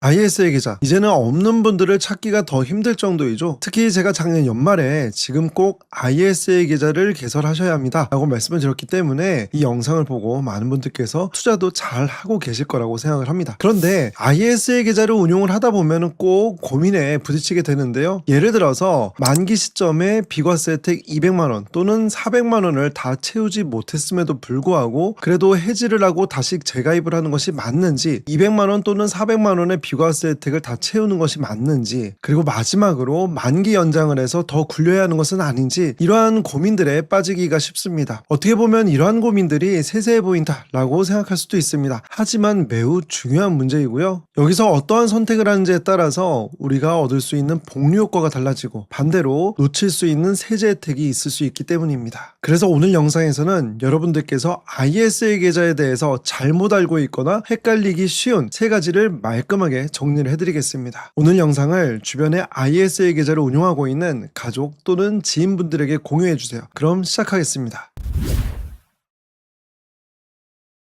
ISA 계좌, 이제는 없는 분들을 찾기가 더 힘들 정도이죠. 특히 제가 작년 연말에 지금 꼭 ISA 계좌를 개설하셔야 합니다 라고 말씀을 드렸기 때문에 이 영상을 보고 많은 분들께서 투자도 잘 하고 계실 거라고 생각을 합니다. 그런데 ISA 계좌를 운용을 하다 보면 꼭 고민에 부딪히게 되는데요. 예를 들어서 만기 시점에 비과세 혜택 200만원 또는 400만원을 다 채우지 못했음에도 불구하고 그래도 해지를 하고 다시 재가입을 하는 것이 맞는지, 200만원 또는 400만원의 비과세 혜택을 다 채우는 것이 맞는지, 그리고 마지막으로 만기 연장을 해서 더 굴려야 하는 것은 아닌지, 이러한 고민들에 빠지기가 쉽습니다. 어떻게 보면 이러한 고민들이 세세해 보인다라고 생각할 수도 있습니다. 하지만 매우 중요한 문제이고요. 여기서 어떠한 선택을 하는지에 따라서 우리가 얻을 수 있는 복리 효과가 달라지고 반대로 놓칠 수 있는 세제 혜택이 있을 수 있기 때문입니다. 그래서 오늘 영상에서는 여러분들께서 ISA 계좌에 대해서 잘못 알고 있거나 헷갈리기 쉬운 세 가지를 말끔하게 정리를 해드리겠습니다. 오늘 영상을 주변에 ISA 계좌를 운용하고 있는 가족 또는 지인분들에게 공유해주세요. 그럼 시작하겠습니다.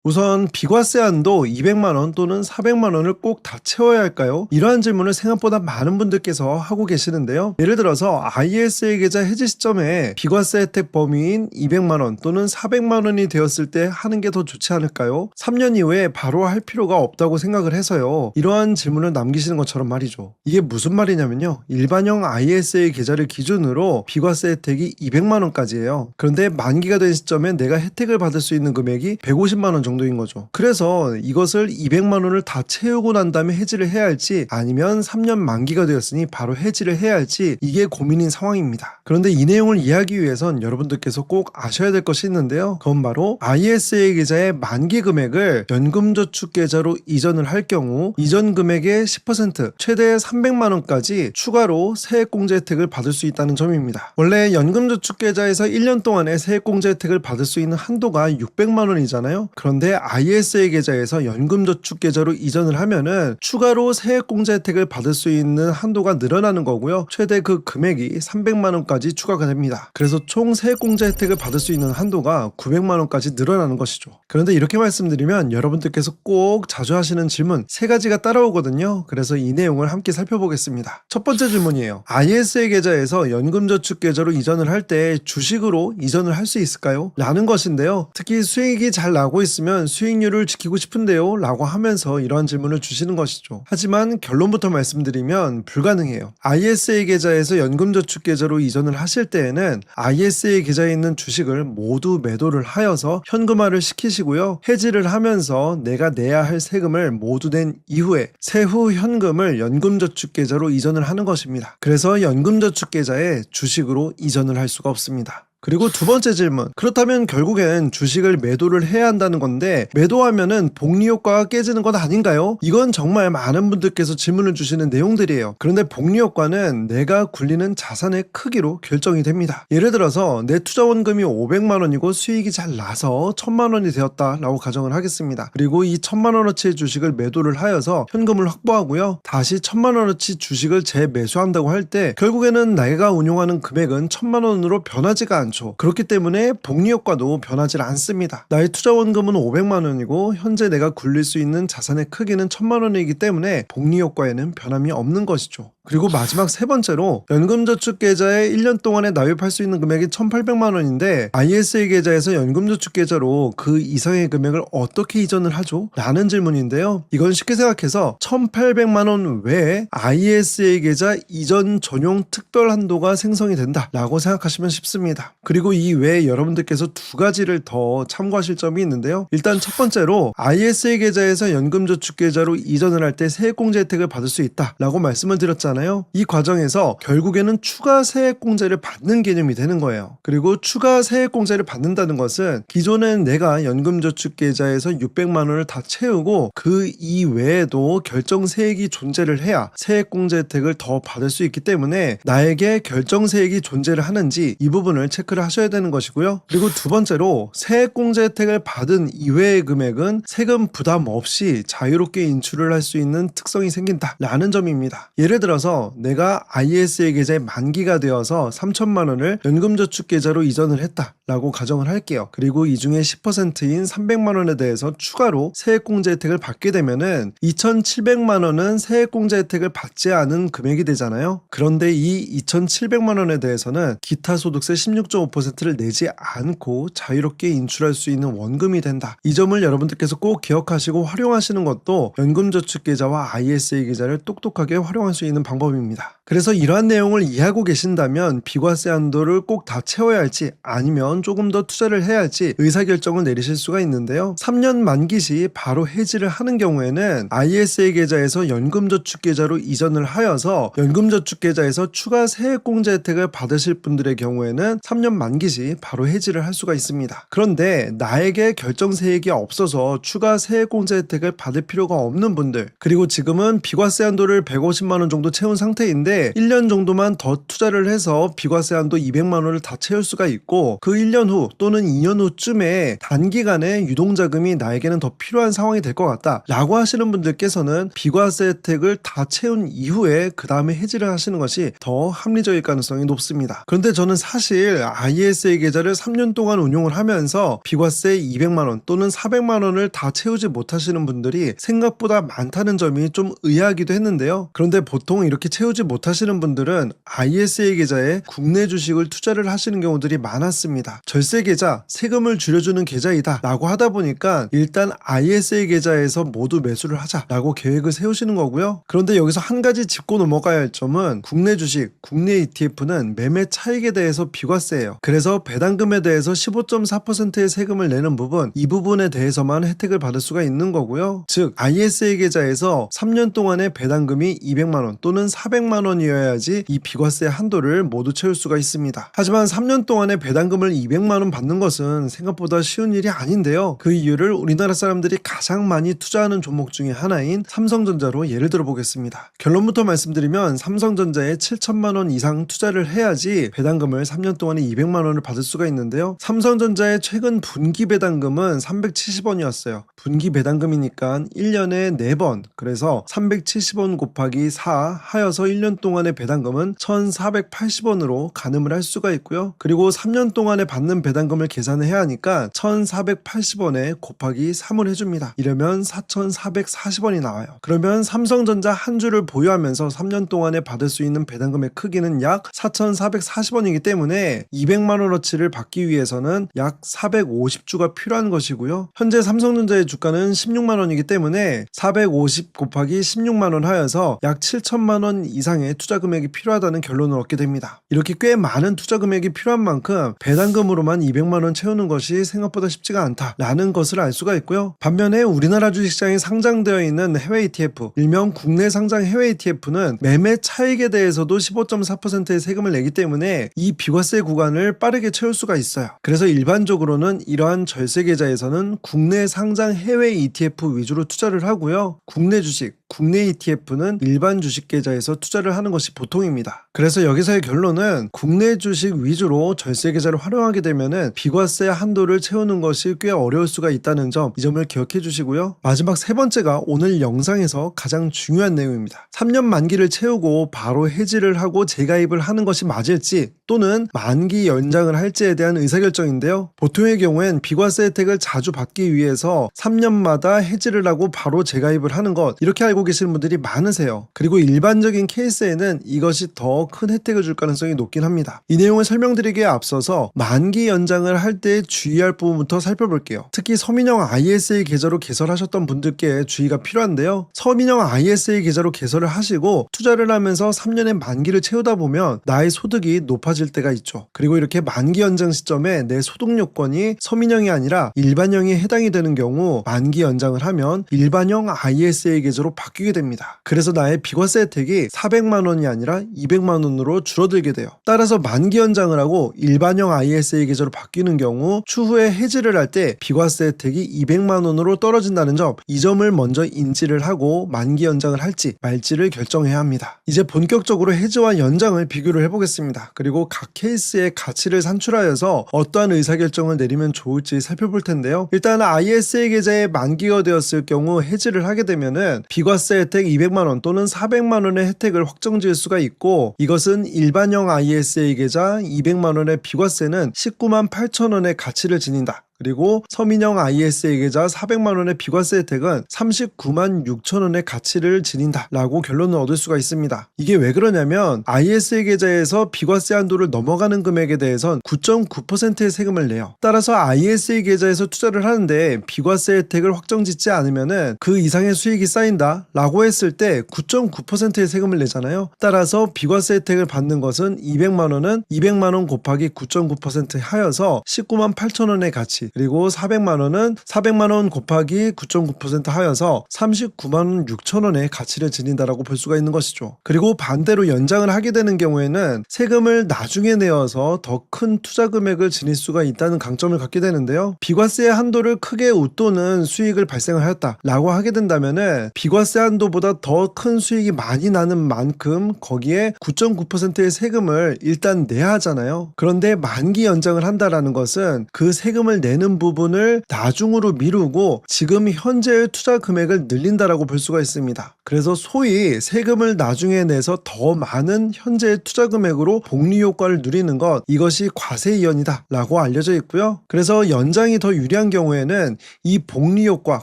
우선 비과세 한도 200만원 또는 400만원을 꼭 다 채워야 할까요? 이러한 질문을 생각보다 많은 분들께서 하고 계시는데요. 예를 들어서 ISA 계좌 해지 시점에 비과세 혜택 범위인 200만원 또는 400만원이 되었을 때 하는 게 더 좋지 않을까요? 3년 이후에 바로 할 필요가 없다고 생각을 해서요. 이러한 질문을 남기시는 것처럼 말이죠. 이게 무슨 말이냐면요. 일반형 ISA 계좌를 기준으로 비과세 혜택이 200만원까지예요. 그런데 만기가 된 시점에 내가 혜택을 받을 수 있는 금액이 150만원 정도인 거죠. 그래서 이것을 200만원을 다 채우고 난 다음에 해지를 해야 할지, 아니면 3년 만기가 되었으니 바로 해지를 해야 할지, 이게 고민인 상황입니다. 그런데 이 내용을 이해하기 위해선 여러분들께서 꼭 아셔야 될 것이 있는데요. 그건 바로 ISA 계좌의 만기 금액을 연금저축계좌로 이전을 할 경우 이전 금액의 10% 최대 300만원까지 추가로 세액공제 혜택을 받을 수 있다는 점입니다. 원래 연금저축계좌에서 1년 동안의 세액공제 혜택을 받을 수 있는 한도가 600만원이잖아요. 그런데 ISA 계좌에서 연금저축계좌로 이전을 하면은 추가로 세액공제 혜택을 받을 수 있는 한도가 늘어나는 거고요. 최대 그 금액이 300만원까지 추가가 됩니다. 그래서 총 세액공제 혜택을 받을 수 있는 한도가 900만원까지 늘어나는 것이죠. 그런데 이렇게 말씀드리면 여러분들께서 꼭 자주 하시는 질문 세 가지가 따라오거든요. 그래서 이 내용을 함께 살펴보겠습니다. 첫 번째 질문이에요. ISA 계좌에서 연금저축계좌로 이전을 할 때 주식으로 이전을 할 수 있을까요? 라는 것인데요. 특히 수익이 잘 나고 있으면 수익률을 지키고 싶은데요 라고 하면서 이러한 질문을 주시는 것이죠. 하지만 결론부터 말씀드리면 불가능해요. ISA 계좌에서 연금저축계좌로 이전을 하실 때에는 ISA 계좌에 있는 주식을 모두 매도를 하여서 현금화를 시키시고요. 해지를 하면서 내가 내야 할 세금을 모두 낸 이후에 세후 현금을 연금저축계좌로 이전을 하는 것입니다. 그래서 연금저축계좌에 주식으로 이전을 할 수가 없습니다. 그리고 두 번째 질문. 그렇다면 결국엔 주식을 매도를 해야 한다는 건데 매도하면은 복리 효과가 깨지는 것 아닌가요? 이건 정말 많은 분들께서 질문을 주시는 내용들이에요. 그런데 복리 효과는 내가 굴리는 자산의 크기로 결정이 됩니다. 예를 들어서 내 투자 원금이 500만원이고 수익이 잘 나서 1000만원이 되었다라고 가정을 하겠습니다. 그리고 이 1000만원어치의 주식을 매도를 하여서 현금을 확보하고요. 다시 1000만원어치 주식을 재매수한다고 할 때 결국에는 내가 운용하는 금액은 1000만원으로 변하지가 않죠. 그렇기 때문에 복리 효과도 변하지 않습니다. 나의 투자 원금은 500만원이고 현재 내가 굴릴 수 있는 자산의 크기는 1000만원이기 때문에 복리 효과에는 변함이 없는 것이죠. 그리고 마지막 세 번째로 연금저축계좌에 1년 동안에 납입할 수 있는 금액이 1800만원인데 ISA 계좌에서 연금저축계좌로 그 이상의 금액을 어떻게 이전을 하죠? 라는 질문인데요. 이건 쉽게 생각해서 1800만원 외에 ISA 계좌 이전 전용 특별 한도가 생성이 된다 라고 생각하시면 쉽습니다. 그리고 이 외에 여러분들께서 두 가지를 더 참고하실 점이 있는데요. 일단 첫 번째로 ISA 계좌에서 연금저축계좌로 이전을 할 때 세액공제 혜택을 받을 수 있다 라고 말씀을 드렸잖아요. 이 과정에서 결국에는 추가 세액공제를 받는 개념이 되는 거예요. 그리고 추가 세액공제를 받는다는 것은 기존엔 내가 연금저축계좌에서 600만원을 다 채우고 그 이외에도 결정세액이 존재를 해야 세액공제 혜택을 더 받을 수 있기 때문에 나에게 결정세액이 존재를 하는지 이 부분을 체크를 하셔야 되는 것이고요. 그리고 두 번째로 세액공제 혜택을 받은 이외의 금액은 세금 부담 없이 자유롭게 인출을 할 수 있는 특성이 생긴다 라는 점입니다. 예를 들어서 내가 ISA 계좌의 만기가 되어서 3천만원을 연금저축계좌로 이전을 했다 라고 가정을 할게요. 그리고 이 중에 10%인 300만원에 대해서 추가로 세액공제 혜택을 받게 되면은 2,700만원은 세액공제 혜택을 받지 않은 금액이 되잖아요. 그런데 이 2,700만원에 대해서는 기타 소득세 16.5%를 내지 않고 자유롭게 인출할 수 있는 원금이 된다. 이 점을 여러분들께서 꼭 기억하시고 활용하시는 것도 연금저축계좌와 ISA 계좌를 똑똑하게 활용할 수 있는 방법입니다. 그래서 이러한 내용을 이해하고 계신다면 비과세 한도를 꼭 다 채워야 할지 아니면 조금 더 투자를 해야 할지 의사결정을 내리실 수가 있는데요. 3년 만기 시 바로 해지를 하는 경우에는 ISA 계좌에서 연금저축계좌로 이전을 하여서 연금저축계좌에서 추가 세액공제 혜택을 받으실 분들의 경우에는 3년 만기 시 바로 해지를 할 수가 있습니다. 그런데 나에게 결정세액이 없어서 추가 세액공제 혜택을 받을 필요가 없는 분들, 그리고 지금은 비과세 한도를 150만원 정도 채운 상태인데 1년 정도만 더 투자를 해서 비과세 한도 200만원을 다 채울 수가 있고 그 1년 후 또는 2년 후쯤에 단기간에 유동자금이 나에게는 더 필요한 상황이 될 것 같다 라고 하시는 분들께서는 비과세 혜택을 다 채운 이후에 그 다음에 해지를 하시는 것이 더 합리적일 가능성이 높습니다. 그런데 저는 사실 ISA 계좌를 3년 동안 운용을 하면서 비과세 200만원 또는 400만원을 다 채우지 못하시는 분들이 생각보다 많다는 점이 좀 의아하기도 했는데요. 그런데 보통 이렇게 채우지 못하시는 분들은 ISA 계좌에 국내 주식을 투자를 하시는 경우들이 많았습니다. 절세 계좌, 세금을 줄여주는 계좌이다 라고 하다 보니까 일단 ISA 계좌에서 모두 매수를 하자 라고 계획을 세우시는 거고요. 그런데 여기서 한 가지 짚고 넘어가야 할 점은 국내 주식, 국내 ETF는 매매 차익에 대해서 비과세예요. 그래서 배당금에 대해서 15.4%의 세금을 내는 부분, 이 부분에 대해서만 혜택을 받을 수가 있는 거고요. 즉 ISA 계좌에서 3년 동안의 배당금이 200만원 또는 400만원이어야지 이 비과세 한도를 모두 채울 수가 있습니다. 하지만 3년 동안의 배당금을 200만원 받는 것은 생각보다 쉬운 일이 아닌데요. 그 이유를 우리나라 사람들이 가장 많이 투자하는 종목 중에 하나인 삼성전자로 예를 들어 보겠습니다. 결론부터 말씀드리면 삼성전자에 7천만원 이상 투자를 해야지 배당금을 3년 동안에 200만원을 받을 수가 있는데요. 삼성전자의 최근 분기 배당금은 370원이었어요. 분기 배당금이니까 1년에 4번, 그래서 370원 곱하기 4 하여서 1년 동안의 배당금은 1,480원으로 가늠을 할 수가 있고요. 그리고 3년 동안에 받는 배당금을 계산을 해야 하니까 1,480원에 곱하기 3을 해줍니다. 이러면 4,440원이 나와요. 그러면 삼성전자 한 주를 보유하면서 3년 동안에 받을 수 있는 배당금의 크기는 약 4,440원이기 때문에 200만원어치를 받기 위해서는 약 450주가 필요한 것이고요. 현재 삼성전자의 주가는 16만원이기 때문에 450 곱하기 16만원 하여서 약 7천만원 이상의 투자 금액이 필요하다는 결론을 얻게 됩니다. 이렇게 꽤 많은 투자 금액이 필요한 만큼 배당금으로만 200만원 채우는 것이 생각보다 쉽지가 않다라는 것을 알 수가 있고요. 반면에 우리나라 주식시장에 상장되어 있는 해외 ETF, 일명 국내 상장 해외 ETF는 매매 차익에 대해서도 15.4%의 세금을 내기 때문에 이 비과세 구간을 빠르게 채울 수가 있어요. 그래서 일반적으로는 이러한 절세 계좌에서는 국내 상장 해외 ETF 위주로 투자를 하고요. 국내 주식, 국내 ETF는 일반 주식 계좌에서 투자를 하는 것이 보통입니다. 그래서 여기서의 결론은 국내 주식 위주로 절세 계좌를 활용하게 되면은 비과세 한도를 채우는 것이 꽤 어려울 수가 있다는 점, 이 점을 기억해 주시고요. 마지막 세 번째가 오늘 영상에서 가장 중요한 내용입니다. 3년 만기를 채우고 바로 해지를 하고 재가입을 하는 것이 맞을지 또는 만기 연장을 할지에 대한 의사결정인데요. 보통의 경우엔 비과세 혜택을 자주 받기 위해서 3년마다 해지를 하고 바로 재가입을 하는 것, 이렇게 알고 계시는 분들이 많으세요. 그리고 일반적인 케이스에는 이것이 더 큰 혜택을 줄 가능성이 높긴 합니다. 이 내용을 설명드리기에 앞서서 만기 연장을 할 때 주의할 부분부터 살펴볼게요. 특히 서민형 ISA 계좌로 개설하셨던 분들께 주의가 필요한데요. 서민형 ISA 계좌로 개설을 하시고 투자를 하면서 3년의 만기를 채우다 보면 나의 소득이 높아질 때가 있죠. 그리고 이렇게 만기 연장 시점에 내 소득 요건이 서민형이 아니라 일반형에 해당이 되는 경우 만기 연장을 하면 일반형 ISA 계좌로 바뀌게 됩니다. 그래서 나의 비과세 혜택이 400만원이 아니라 200만원으로 줄어들게 돼요. 따라서 만기 연장을 하고 일반형 ISA 계좌로 바뀌는 경우 추후에 해지를 할 때 비과세 혜택이 200만원으로 떨어진다는 점, 이 점을 먼저 인지를 하고 만기 연장을 할지 말지를 결정해야 합니다. 이제 본격적으로 해지와 연장을 비교를 해보겠습니다. 그리고 각 케이스의 가치를 산출하여서 어떠한 의사결정을 내리면 좋을지 살펴볼 텐데요. 일단 ISA 계좌에 만기가 되었을 경우 해지를 하게 되면은 비과세 비과세 혜택 200만원 또는 400만원의 혜택을 확정지을 수가 있고, 이것은 일반형 ISA 계좌 200만원의 비과세는 19만 8천원의 가치를 지닌다. 그리고 서민형 ISA 계좌 400만원의 비과세 혜택은 39만 6천원의 가치를 지닌다 라고 결론을 얻을 수가 있습니다. 이게 왜 그러냐면 ISA 계좌에서 비과세 한도를 넘어가는 금액에 대해선 9.9%의 세금을 내요. 따라서 ISA 계좌에서 투자를 하는데 비과세 혜택을 확정짓지 않으면은 그 이상의 수익이 쌓인다 라고 했을 때 9.9%의 세금을 내잖아요. 따라서 비과세 혜택을 받는 것은 200만원은 200만원 곱하기 9.9% 하여서 19만 8천원의 가치, 그리고 400만원은 400만원 곱하기 9.9% 하여서 39만 6천원의 가치를 지닌다라고 볼 수가 있는 것이죠. 그리고 반대로 연장을 하게 되는 경우에는 세금을 나중에 내어서 더 큰 투자 금액을 지닐 수가 있다는 강점을 갖게 되는데요. 비과세 한도를 크게 웃도는 수익을 발생을 하였다 라고 하게 된다면은 비과세 한도보다 더 큰 수익이 많이 나는 만큼 거기에 9.9%의 세금을 일단 내야 하잖아요. 그런데 만기 연장을 한다라는 것은 그 세금을 내는 부분을 나중으로 미루고 지금 현재의 투자 금액을 늘린다라고 볼 수가 있습니다. 그래서 소위 세금을 나중에 내서 더 많은 현재의 투자 금액으로 복리 효과를 누리는 것, 이것이 과세 이연이다 라고 알려져 있고요. 그래서 연장이 더 유리한 경우에는 이 복리 효과,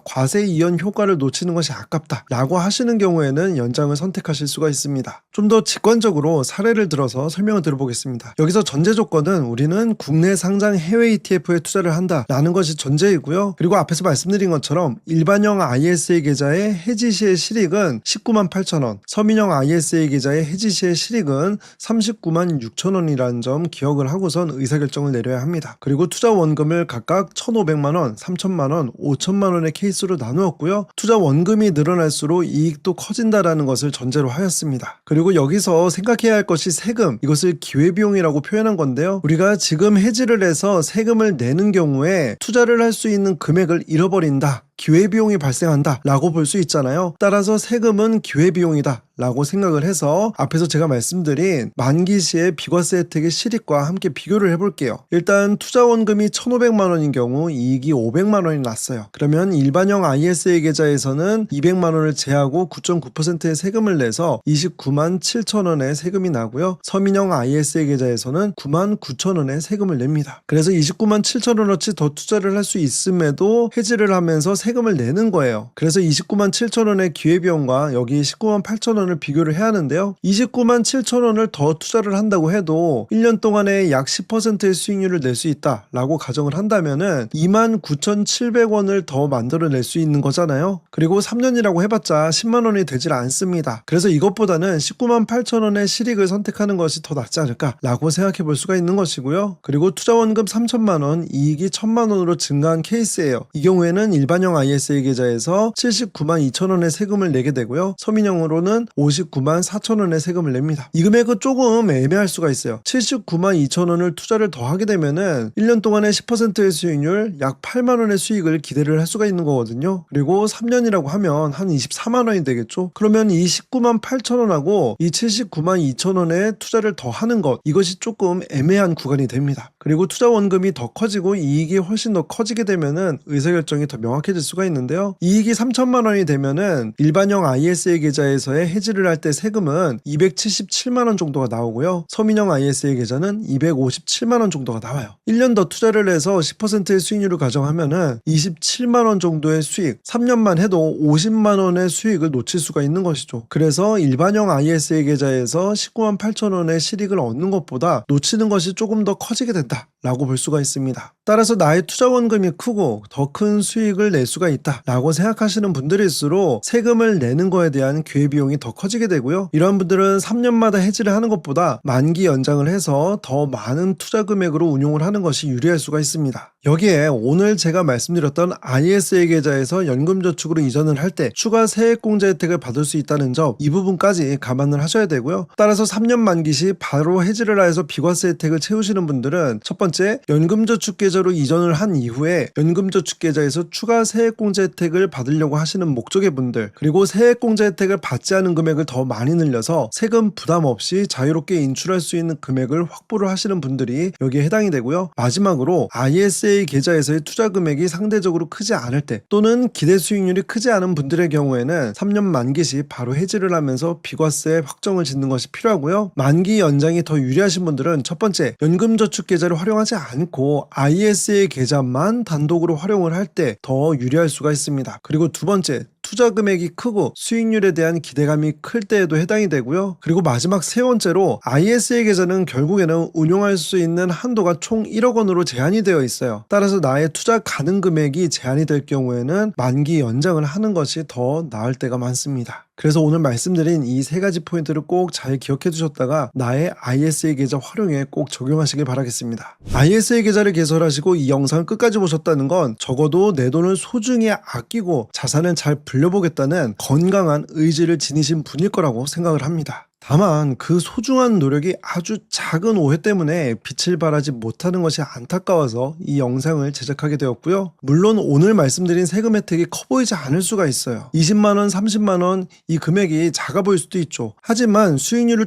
과세 이연 효과를 놓치는 것이 아깝다 라고 하시는 경우에는 연장을 선택하실 수가 있습니다. 좀 더 직관적으로 사례를 들어서 설명을 들어보겠습니다. 여기서 전제 조건은 우리는 국내 상장 해외 ETF에 투자를 한다 라는 것이 전제이고요. 그리고 앞에서 말씀드린 것처럼 일반형 ISA 계좌의 해지 시의 실익은 19만 8천원, 서민형 ISA 계좌의 해지 시의 실익은 39만 6천원이라는 점 기억을 하고선 의사결정을 내려야 합니다. 그리고 투자 원금을 각각 1,500만원, 3,000만원, 5,000만원의 케이스로 나누었고요. 투자 원금이 늘어날수록 이익도 커진다라는 것을 전제로 하였습니다. 그리고 여기서 생각해야 할 것이 세금, 이것을 기회비용이라고 표현한 건데요. 우리가 지금 해지를 해서 세금을 내는 경우에 투자를 할 수 있는 금액을 잃어버린다, 기회비용이 발생한다 라고 볼 수 있잖아요. 따라서 세금은 기회비용이다 라고 생각을 해서 앞에서 제가 말씀드린 만기 시의 비과세 혜택의 실익과 함께 비교를 해볼게요. 일단 투자 원금이 1,500만원인 경우 이익이 500만원이 났어요. 그러면 일반형 ISA 계좌에서는 200만원을 제하고 9.9%의 세금을 내서 29만 7천원의 세금이 나고요. 서민형 ISA 계좌에서는 9만 9천원의 세금을 냅니다. 그래서 29만 7천원어치 더 투자를 할 수 있음에도 해지를 하면서 세금을 내는 거예요. 그래서 29만 7천원의 기회비용과 여기 19만 8천원을 비교를 해야 하는데요. 29만 7천원을 더 투자를 한다고 해도 1년 동안에 약 10%의 수익률을 낼 수 있다 라고 가정을 한다면은 2만 9,700원을 더 만들어낼 수 있는 거잖아요. 그리고 3년이라고 해봤자 10만원이 되질 않습니다. 그래서 이것보다는 19만 8천원의 실익을 선택하는 것이 더 낫지 않을까 라고 생각해 볼 수가 있는 것이고요. 그리고 투자 원금 3천만원, 이익이 1,000만원으로 증가한 케이스예요. 이 경우에는 일반형 ISA 계좌에서 79만 2천원의 세금을 내게 되고요. 서민형으로는 59만 4천원의 세금을 냅니다. 이 금액은 조금 애매할 수가 있어요. 79만 2천원을 투자를 더 하게 되면은 1년 동안에 10%의 수익률 약 8만원의 수익을 기대를 할 수가 있는 거거든요. 그리고 3년이라고 하면 한 24만원이 되겠죠. 그러면 이 19만 8천원하고 이 79만 2천원의 투자를 더 하는 것, 이것이 조금 애매한 구간이 됩니다. 그리고 투자 원금이 더 커지고 이익이 훨씬 더 커지게 되면은 의사결정이 더 명확해질 수가 있는데요. 이익이 3천만 원이 되면은 일반형 ISA 계좌에서의 해지를 할 때 세금은 277만 원 정도가 나오고요. 서민형 ISA 계좌는 257만 원 정도가 나와요. 1년 더 투자를 해서 10%의 수익률을 가정하면은 27만 원 정도의 수익, 3년만 해도 50만 원의 수익을 놓칠 수가 있는 것이죠. 그래서 일반형 ISA 계좌에서 19만 8천 원의 실익을 얻는 것보다 놓치는 것이 조금 더 커지게 된다 라고 볼 수가 있습니다. 따라서 나의 투자 원금이 크고 더 큰 수익을 낼 수가 있다 라고 생각하시는 분들일수록 세금을 내는 거에 대한 기회비용이 더 커지게 되고요. 이런 분들은 3년마다 해지를 하는 것보다 만기 연장을 해서 더 많은 투자 금액으로 운용을 하는 것이 유리할 수가 있습니다. 여기에 오늘 제가 말씀드렸던 ISA 계좌에서 연금저축으로 이전을 할 때 추가 세액공제 혜택을 받을 수 있다는 점, 이 부분까지 감안을 하셔야 되고요. 따라서 3년 만기 시 바로 해지를 해서 비과세 혜택을 채우시는 분들은 첫 번째, 연금저축계좌로 이전을 한 이후에 연금저축계좌에서 추가 세액공제 혜택을 받으려고 하시는 목적의 분들, 그리고 세액공제 혜택을 받지 않은 금액을 더 많이 늘려서 세금 부담 없이 자유롭게 인출할 수 있는 금액을 확보를 하시는 분들이 여기에 해당이 되고요. 마지막으로 ISA 계좌에서의 투자 금액이 상대적으로 크지 않을 때 또는 기대 수익률이 크지 않은 분들의 경우에는 3년 만기 시 바로 해지를 하면서 비과세 확정을 짓는 것이 필요하고요. 만기 연장이 더 유리하신 분들은 첫 번째, 연금저축 계좌를 활용하지 않고 ISA 계좌만 단독으로 활용을 할 때 더 유리할 수가 있습니다. 그리고 두 번째, 투자 금액이 크고 수익률에 대한 기대감이 클 때에도 해당이 되고요. 그리고 마지막 세 번째로 ISA 계좌는 결국에는 운용할 수 있는 한도가 총 1억 원으로 제한이 되어 있어요. 따라서 나의 투자 가능 금액이 제한이 될 경우에는 만기 연장을 하는 것이 더 나을 때가 많습니다. 그래서 오늘 말씀드린 이 세 가지 포인트를 꼭 잘 기억해 두셨다가 나의 ISA 계좌 활용에 꼭 적용하시길 바라겠습니다. ISA 계좌를 개설하시고 이 영상을 끝까지 보셨다는 건 적어도 내 돈을 소중히 아끼고 자산을 잘 불려보겠다는 건강한 의지를 지니신 분일 거라고 생각을 합니다. 다만 그 소중한 노력이 아주 작은 오해 때문에 빛을 발하지 못하는 것이 안타까워서 이 영상을 제작하게 되었고요. 물론 오늘 말씀드린 세금 혜택이 커 보이지 않을 수가 있어요. 20만원, 30만원 이 금액이 작아 보일 수도 있죠. 하지만 수익률을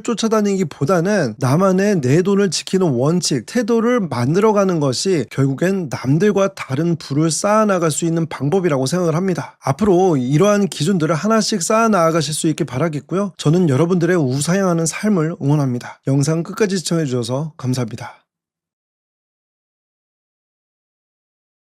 쫓아다니기보다는 나만의 내 돈을 지키는 원칙, 태도를 만들어가는 것이 결국엔 남들과 다른 부를 쌓아나갈 수 있는 방법이라고 생각을 합니다. 앞으로 이러한 기준들을 하나씩 쌓아나가실 수 있길 바라겠고요. 저는 여러분들의 우상향하는 삶을 응원합니다. 영상 끝까지 시청해주셔서 감사합니다.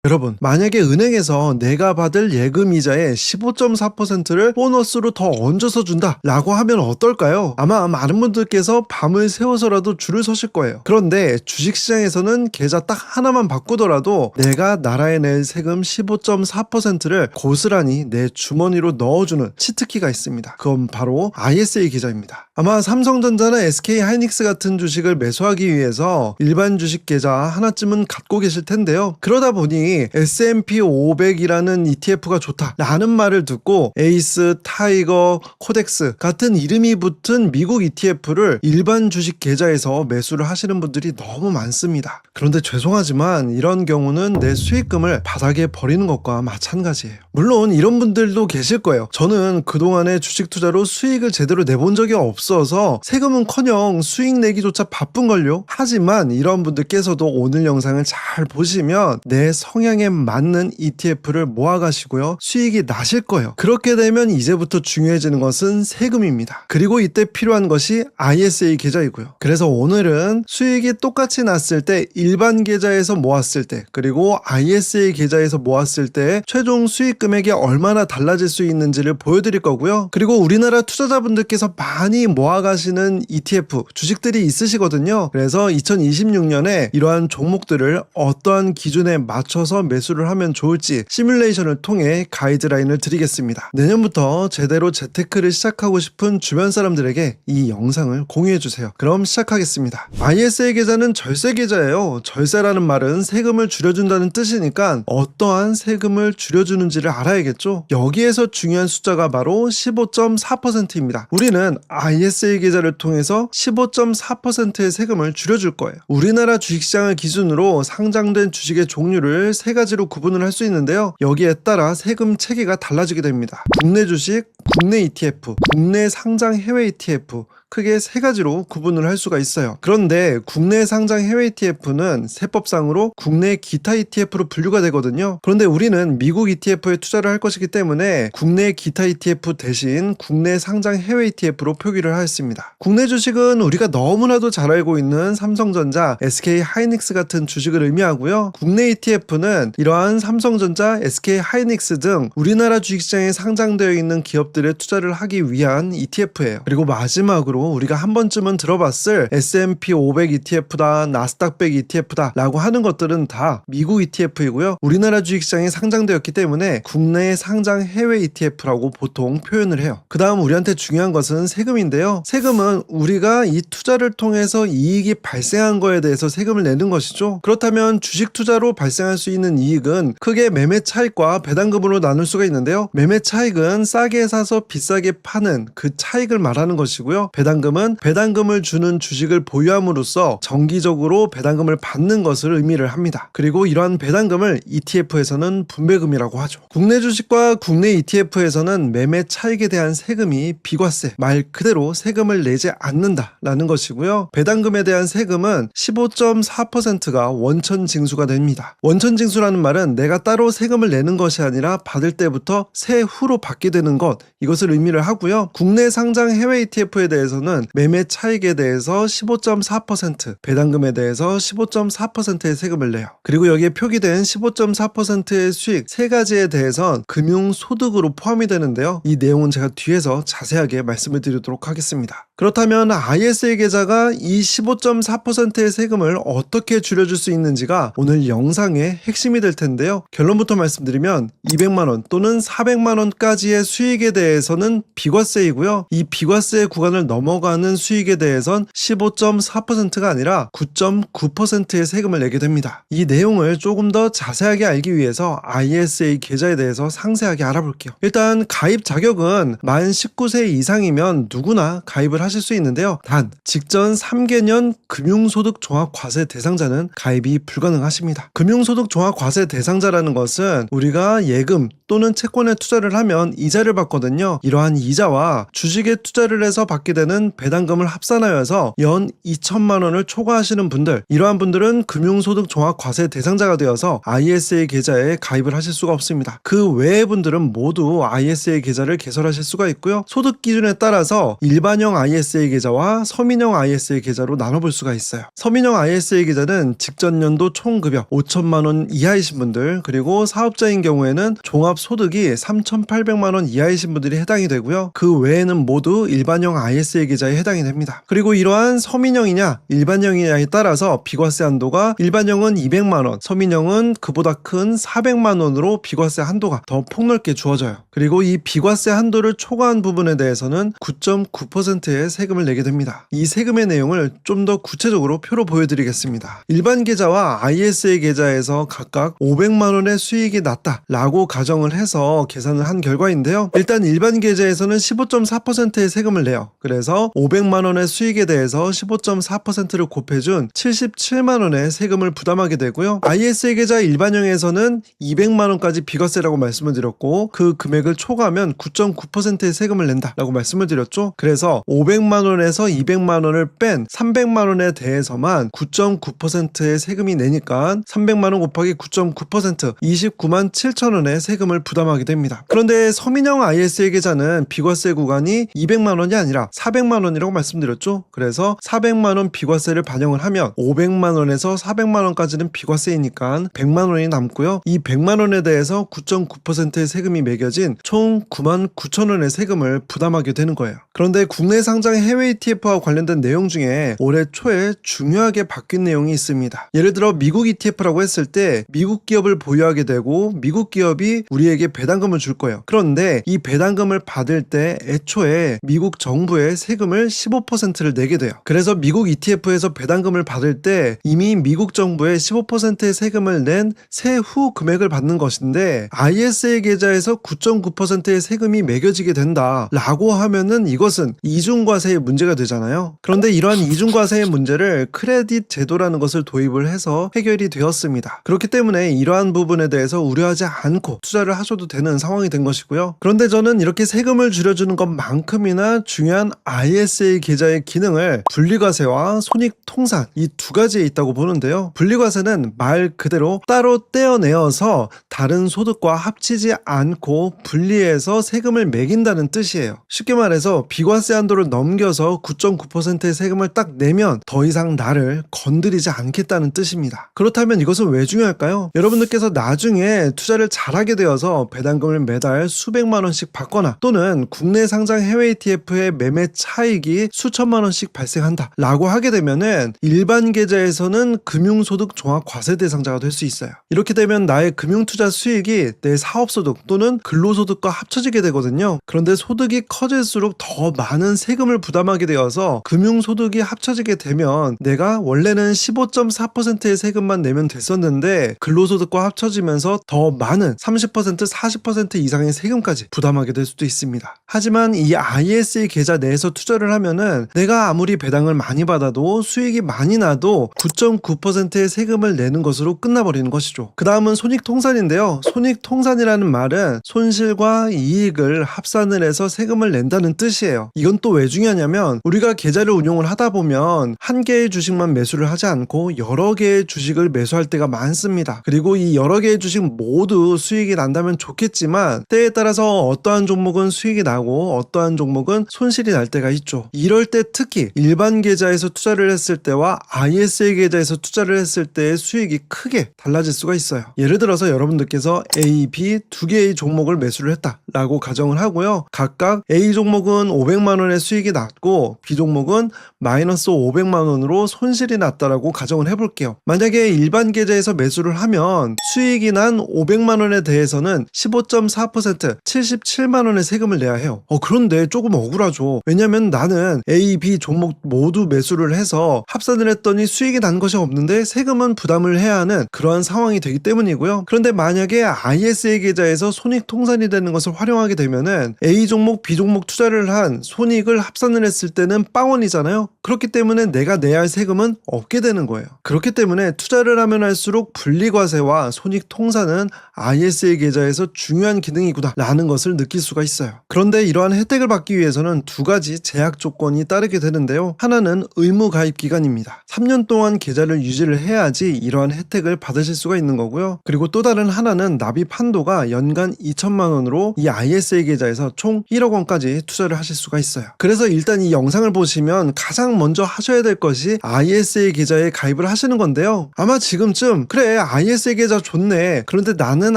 여러분, 만약에 은행에서 내가 받을 예금 이자의 15.4%를 보너스로 더 얹어서 준다 라고 하면 어떨까요? 아마 많은 분들께서 밤을 새워서라도 줄을 서실 거예요. 그런데 주식시장에서는 계좌 딱 하나만 바꾸더라도 내가 나라에 낼 세금 15.4%를 고스란히 내 주머니로 넣어주는 치트키가 있습니다. 그건 바로 ISA 계좌입니다. 아마 삼성전자나 SK하이닉스 같은 주식을 매수하기 위해서 일반 주식 계좌 하나쯤은 갖고 계실 텐데요. 그러다 보니 S&P 500이라는 ETF가 좋다라는 말을 듣고 에이스, 타이거, 코덱스 같은 이름이 붙은 미국 ETF를 일반 주식 계좌에서 매수를 하시는 분들이 너무 많습니다. 그런데 죄송하지만 이런 경우는 내 수익금을 바닥에 버리는 것과 마찬가지예요. 물론 이런 분들도 계실 거예요. 저는 그동안의 주식 투자로 수익을 제대로 내본 적이 없어서 세금은커녕 수익 내기조차 바쁜걸요. 하지만 이런 분들께서도 오늘 영상을 잘 보시면 내 성향에 맞는 ETF를 모아가시고요. 수익이 나실 거예요. 그렇게 되면 이제부터 중요해지는 것은 세금입니다. 그리고 이때 필요한 것이 ISA 계좌이고요. 그래서 오늘은 수익이 똑같이 났을 때 일반 계좌에서 모았을 때 그리고 ISA 계좌에서 모았을 때 최종 수익 금액이 얼마나 달라질 수 있는지를 보여드릴 거고요. 그리고 우리나라 투자자분들께서 많이 모아가시는 ETF 주식들이 있으시거든요. 그래서 2026년에 이러한 종목들을 어떠한 기준에 맞춰서 매수를 하면 좋을지 시뮬레이션을 통해 가이드라인을 드리겠습니다. 내년부터 제대로 재테크를 시작하고 싶은 주변 사람들에게 이 영상을 공유해주세요. 그럼 시작하겠습니다. ISA 계좌는 절세 계좌예요. 절세라는 말은 세금을 줄여준다는 뜻이니까 어떠한 세금을 줄여주는지를 알아야겠죠. 여기에서 중요한 숫자가 바로 15.4%입니다. 우리는 ISA 계좌를 통해서 15.4%의 세금을 줄여줄 거예요. 우리나라 주식시장을 기준으로 상장된 주식의 종류를 세 가지로 구분을 할 수 있는데요. 여기에 따라 세금 체계가 달라지게 됩니다. 국내 주식, 국내 ETF, 국내 상장 해외 ETF 크게 세 가지로 구분을 할 수가 있어요. 그런데 국내 상장 해외 ETF는 세법상으로 국내 기타 ETF로 분류가 되거든요. 그런데 우리는 미국 ETF에 투자를 할 것이기 때문에 국내 기타 ETF 대신 국내 상장 해외 ETF로 표기를 하였습니다. 국내 주식은 우리가 너무나도 잘 알고 있는 삼성전자, SK하이닉스 같은 주식을 의미하고요. 국내 ETF는 이러한 삼성전자, SK하이닉스 등 우리나라 주식시장에 상장되어 있는 기업들에 투자를 하기 위한 ETF예요. 그리고 마지막으로 우리가 한 번쯤은 들어봤을 S&P 500 ETF다, 나스닥 100 ETF다 라고 하는 것들은 다 미국 ETF이고요. 우리나라 주식시장에 상장되었기 때문에 국내 상장 해외 ETF라고 보통 표현을 해요. 그 다음 우리한테 중요한 것은 세금인데요. 세금은 우리가 이 투자를 통해서 이익이 발생한 거에 대해서 세금을 내는 것이죠. 그렇다면 주식 투자로 발생할 수 있는 있는 이익은 크게 매매 차익과 배당금으로 나눌 수가 있는데요. 매매 차익은 싸게 사서 비싸게 파는 그 차익을 말하는 것이고요. 배당금은 배당금을 주는 주식을 보유함으로써 정기적으로 배당금을 받는 것을 의미를 합니다. 그리고 이러한 배당금을 ETF에서는 분배금이라고 하죠. 국내 주식과 국내 ETF에서는 매매 차익에 대한 세금이 비과세, 말 그대로 세금을 내지 않는다라는 것이고요. 배당금에 대한 세금은 15.4%가 원천 징수가 됩니다. 원천 징수라는 말은 내가 따로 세금을 내는 것이 아니라 받을 때부터 세후로 받게 되는 것, 이것을 의미를 하고요. 국내 상장 해외 ETF에 대해서는 매매 차익에 대해서 15.4%, 배당금에 대해서 15.4%의 세금을 내요. 그리고 여기에 표기된 15.4%의 수익 세 가지에 대해선 금융소득으로 포함이 되는데요. 이 내용은 제가 뒤에서 자세하게 말씀을 드리도록 하겠습니다. 그렇다면 ISA 계좌가 이 15.4%의 세금을 어떻게 줄여줄 수 있는지가 오늘 영상의 핵심이 될 텐데요. 결론부터 말씀드리면 200만원 또는 400만원까지의 수익에 대해서는 비과세이고요. 이 비과세 구간을 넘어가는 수익에 대해선 15.4%가 아니라 9.9%의 세금을 내게 됩니다. 이 내용을 조금 더 자세하게 알기 위해서 ISA 계좌에 대해서 상세하게 알아볼게요. 일단 가입 자격은 만 19세 이상이면 누구나 가입을 하실 수 있는데요. 단 직전 3개년 금융소득 종합과세 대상자는 가입이 불가능하십니다. 금융소득 종합과세 대상자라는 것은 우리가 예금 또는 채권에 투자를 하면 이자를 받거든요. 이러한 이자와 주식에 투자를 해서 받게 되는 배당금을 합산하여서 연 2천만 원을 초과하시는 분들, 이러한 분들은 금융소득 종합과세 대상자가 되어서 ISA 계좌에 가입을 하실 수가 없습니다. 그 외의 분들은 모두 ISA 계좌를 개설하실 수가 있고요. 소득 기준에 따라서 일반형 ISA 계좌와 서민형 ISA 계좌로 나눠볼 수가 있어요. 서민형 ISA 계좌는 직전 연도 총급여 5천만 원 이하이신 분들, 그리고 사업자인 경우에는 종합소득이 3,800만 원 이하이신 분들이 해당이 되고요. 그 외에는 모두 일반형 ISA 계좌에 해당이 됩니다. 그리고 이러한 서민형이냐 일반형이냐에 따라서 비과세 한도가 일반형은 200만 원, 서민형은 그보다 큰 400만 원으로 비과세 한도가 더 폭넓게 주어져요. 그리고 이 비과세 한도를 초과한 부분에 대해서는 9.9%의 세금을 내게 됩니다. 이 세금의 내용을 좀 더 구체적으로 표로 보여드리겠습니다. 일반 계좌와 ISA 계좌에서 각각 500만 원의 수익이 났다라고 가정을 해서 계산을 한 결과인데요. 일단 일반 계좌에서는 15.4%의 세금을 내요. 그래서 500만 원의 수익에 대해서 15.4%를 곱해준 77만 원의 세금을 부담하게 되고요. ISA 계좌 일반형에서는 200만 원까지 비과세라고 말씀을 드렸고, 그 금액을 초과하면 9.9%의 세금을 낸다라고 말씀을 드렸죠. 그래서 500만 원에서 200만 원을 뺀 300만 원에 대해서만 9.9%의 세금이 내니까 300만 원 곱하기 9.9% 29만 7천 원의 세금을 부담하게 됩니다. 그런데 서민형 ISA 계좌는 비과세 구간이 200만 원이 아니라 400만 원이라고 말씀드렸죠. 그래서 400만 원 비과세를 반영을 하면 500만 원에서 400만 원까지는 비과세이니까 100만 원이 남고요. 이 100만 원에 대해서 9.9%의 세금이 매겨진 총 9만 9천 원의 세금을 부담하게 되는 거예요. 그런데 국내 상장 해외 ETF와 관련된 내용 중에 올해 초에 중요하게 바뀐 내용이 있습니다. 예를 들어 미국 ETF라고 했을 때 미국 기업을 보유하게 되고 미국 기업이 우리에게 배당금을 줄 거예요. 그런데 이 배당금을 받을 때 애초에 미국 정부에 세금을 15%를 내게 돼요. 그래서 미국 ETF에서 배당금을 받을 때 이미 미국 정부에 15%의 세금을 낸 세후 금액을 받는 것인데, ISA 계좌에서 9.9%의 세금이 매겨지게 된다라고 하면은 이것은 이중과세의 문제가 되잖아요. 그런데 이러한 이중과세의 문제를 크레딧 제도라는 것을 도입을 해서 해결이 되었습니다. 그렇기 때문에 이러한 부분에 대해서 우려하지 않고 투자를 하셔도 되는 상황이 된 것이고요. 그런데 저는 이렇게 세금을 줄여주는 것만큼이나 중요한 ISA 계좌의 기능을 분리과세와 손익통산, 이 두 가지에 있다고 보는데요. 분리과세는 말 그대로 따로 떼어내어서 다른 소득과 합치지 않고 분리해서 세금을 매긴다는 뜻이에요. 쉽게 말해서 비과세 한도를 넘겨서 9.9%의 세금을 딱 내면 더 이상 나를 건드리지 않겠다는 뜻입니다. 그렇다면 이것은 왜 중요할까요? 여러분들께서 나중에 투자를 잘하게 되어서 들어서 배당금을 매달 수백만 원씩 받거나 또는 국내 상장 해외 ETF의 매매 차익이 수천만 원씩 발생한다 라고 하게 되면은 일반 계좌에서는 금융소득 종합과세 대상자가 될 수 있어요. 이렇게 되면 나의 금융투자 수익이 내 사업소득 또는 근로소득과 합쳐지게 되거든요. 그런데 소득이 커질수록 더 많은 세금을 부담하게 되어서 금융소득이 합쳐지게 되면 내가 원래는 15.4%의 세금만 내면 됐었는데 근로소득과 합쳐지면서 더 많은 30% 40% 이상의 세금까지 부담하게 될 수도 있습니다. 하지만 이 ISA 계좌 내에서 투자를 하면은 내가 아무리 배당을 많이 받아도 수익이 많이 나도 9.9%의 세금을 내는 것으로 끝나버리는 것이죠. 그 다음은 손익통산인데요. 손익통산이라는 말은 손실과 이익을 합산을 해서 세금을 낸다는 뜻이에요. 이건 또 왜 중요하냐면 우리가 계좌를 운용을 하다 보면 한 개의 주식만 매수를 하지 않고 여러 개의 주식을 매수할 때가 많습니다. 그리고 이 여러 개의 주식 모두 수익이 난다면 좋겠지만 때에 따라서 어떠한 종목은 수익이 나고 어떠한 종목은 손실이 날 때가 있죠. 이럴 때 특히 일반 계좌에서 투자를 했을 때와 ISA 계좌에서 투자를 했을 때의 수익이 크게 달라질 수가 있어요. 예를 들어서 여러분들께서 A, B 두 개의 종목을 매수를 했다라고 가정을 하고요. 각각 A 종목은 500만 원의 수익이 났고 B 종목은 마이너스 500만 원으로 손실이 났다라고 가정을 해볼게요. 만약에 일반 계좌에서 매수를 하면 수익이 난 500만 원에 대해서는 15.4% 77만 원의 세금을 내야 해요. 그런데 조금 억울하죠. 왜냐면 나는 A, B 종목 모두 매수를 해서 합산을 했더니 수익이 난 것이 없는데 세금은 부담을 해야 하는 그러한 상황이 되기 때문이고요. 그런데 만약에 ISA 계좌에서 손익통산이 되는 것을 활용하게 되면은 A 종목, B 종목 투자를 한 손익을 합산을 했을 때는 빵원이잖아요. 그렇기 때문에 내가 내야 할 세금은 없게 되는 거예요. 그렇기 때문에 투자를 하면 할수록 분리과세와 손익통산은 ISA 계좌에서 중요한 기능이구나 라는 것을 느낄 수가 있어요. 그런데 이러한 혜택을 받기 위해서는 두 가지 제약 조건이 따르게 되는데요. 하나는 의무 가입 기간입니다. 3년 동안 계좌를 유지를 해야지 이러한 혜택을 받으실 수가 있는 거고요. 그리고 또 다른 하나는 납입 한도가 연간 2천만 원으로 이 ISA 계좌에서 총 1억 원까지 투자를 하실 수가 있어요. 그래서 일단 이 영상을 보시면 가장 먼저 하셔야 될 것이 ISA 계좌에 가입을 하시는 건데요. 아마 지금쯤 그래 ISA 계좌 좋네. 그런데 나는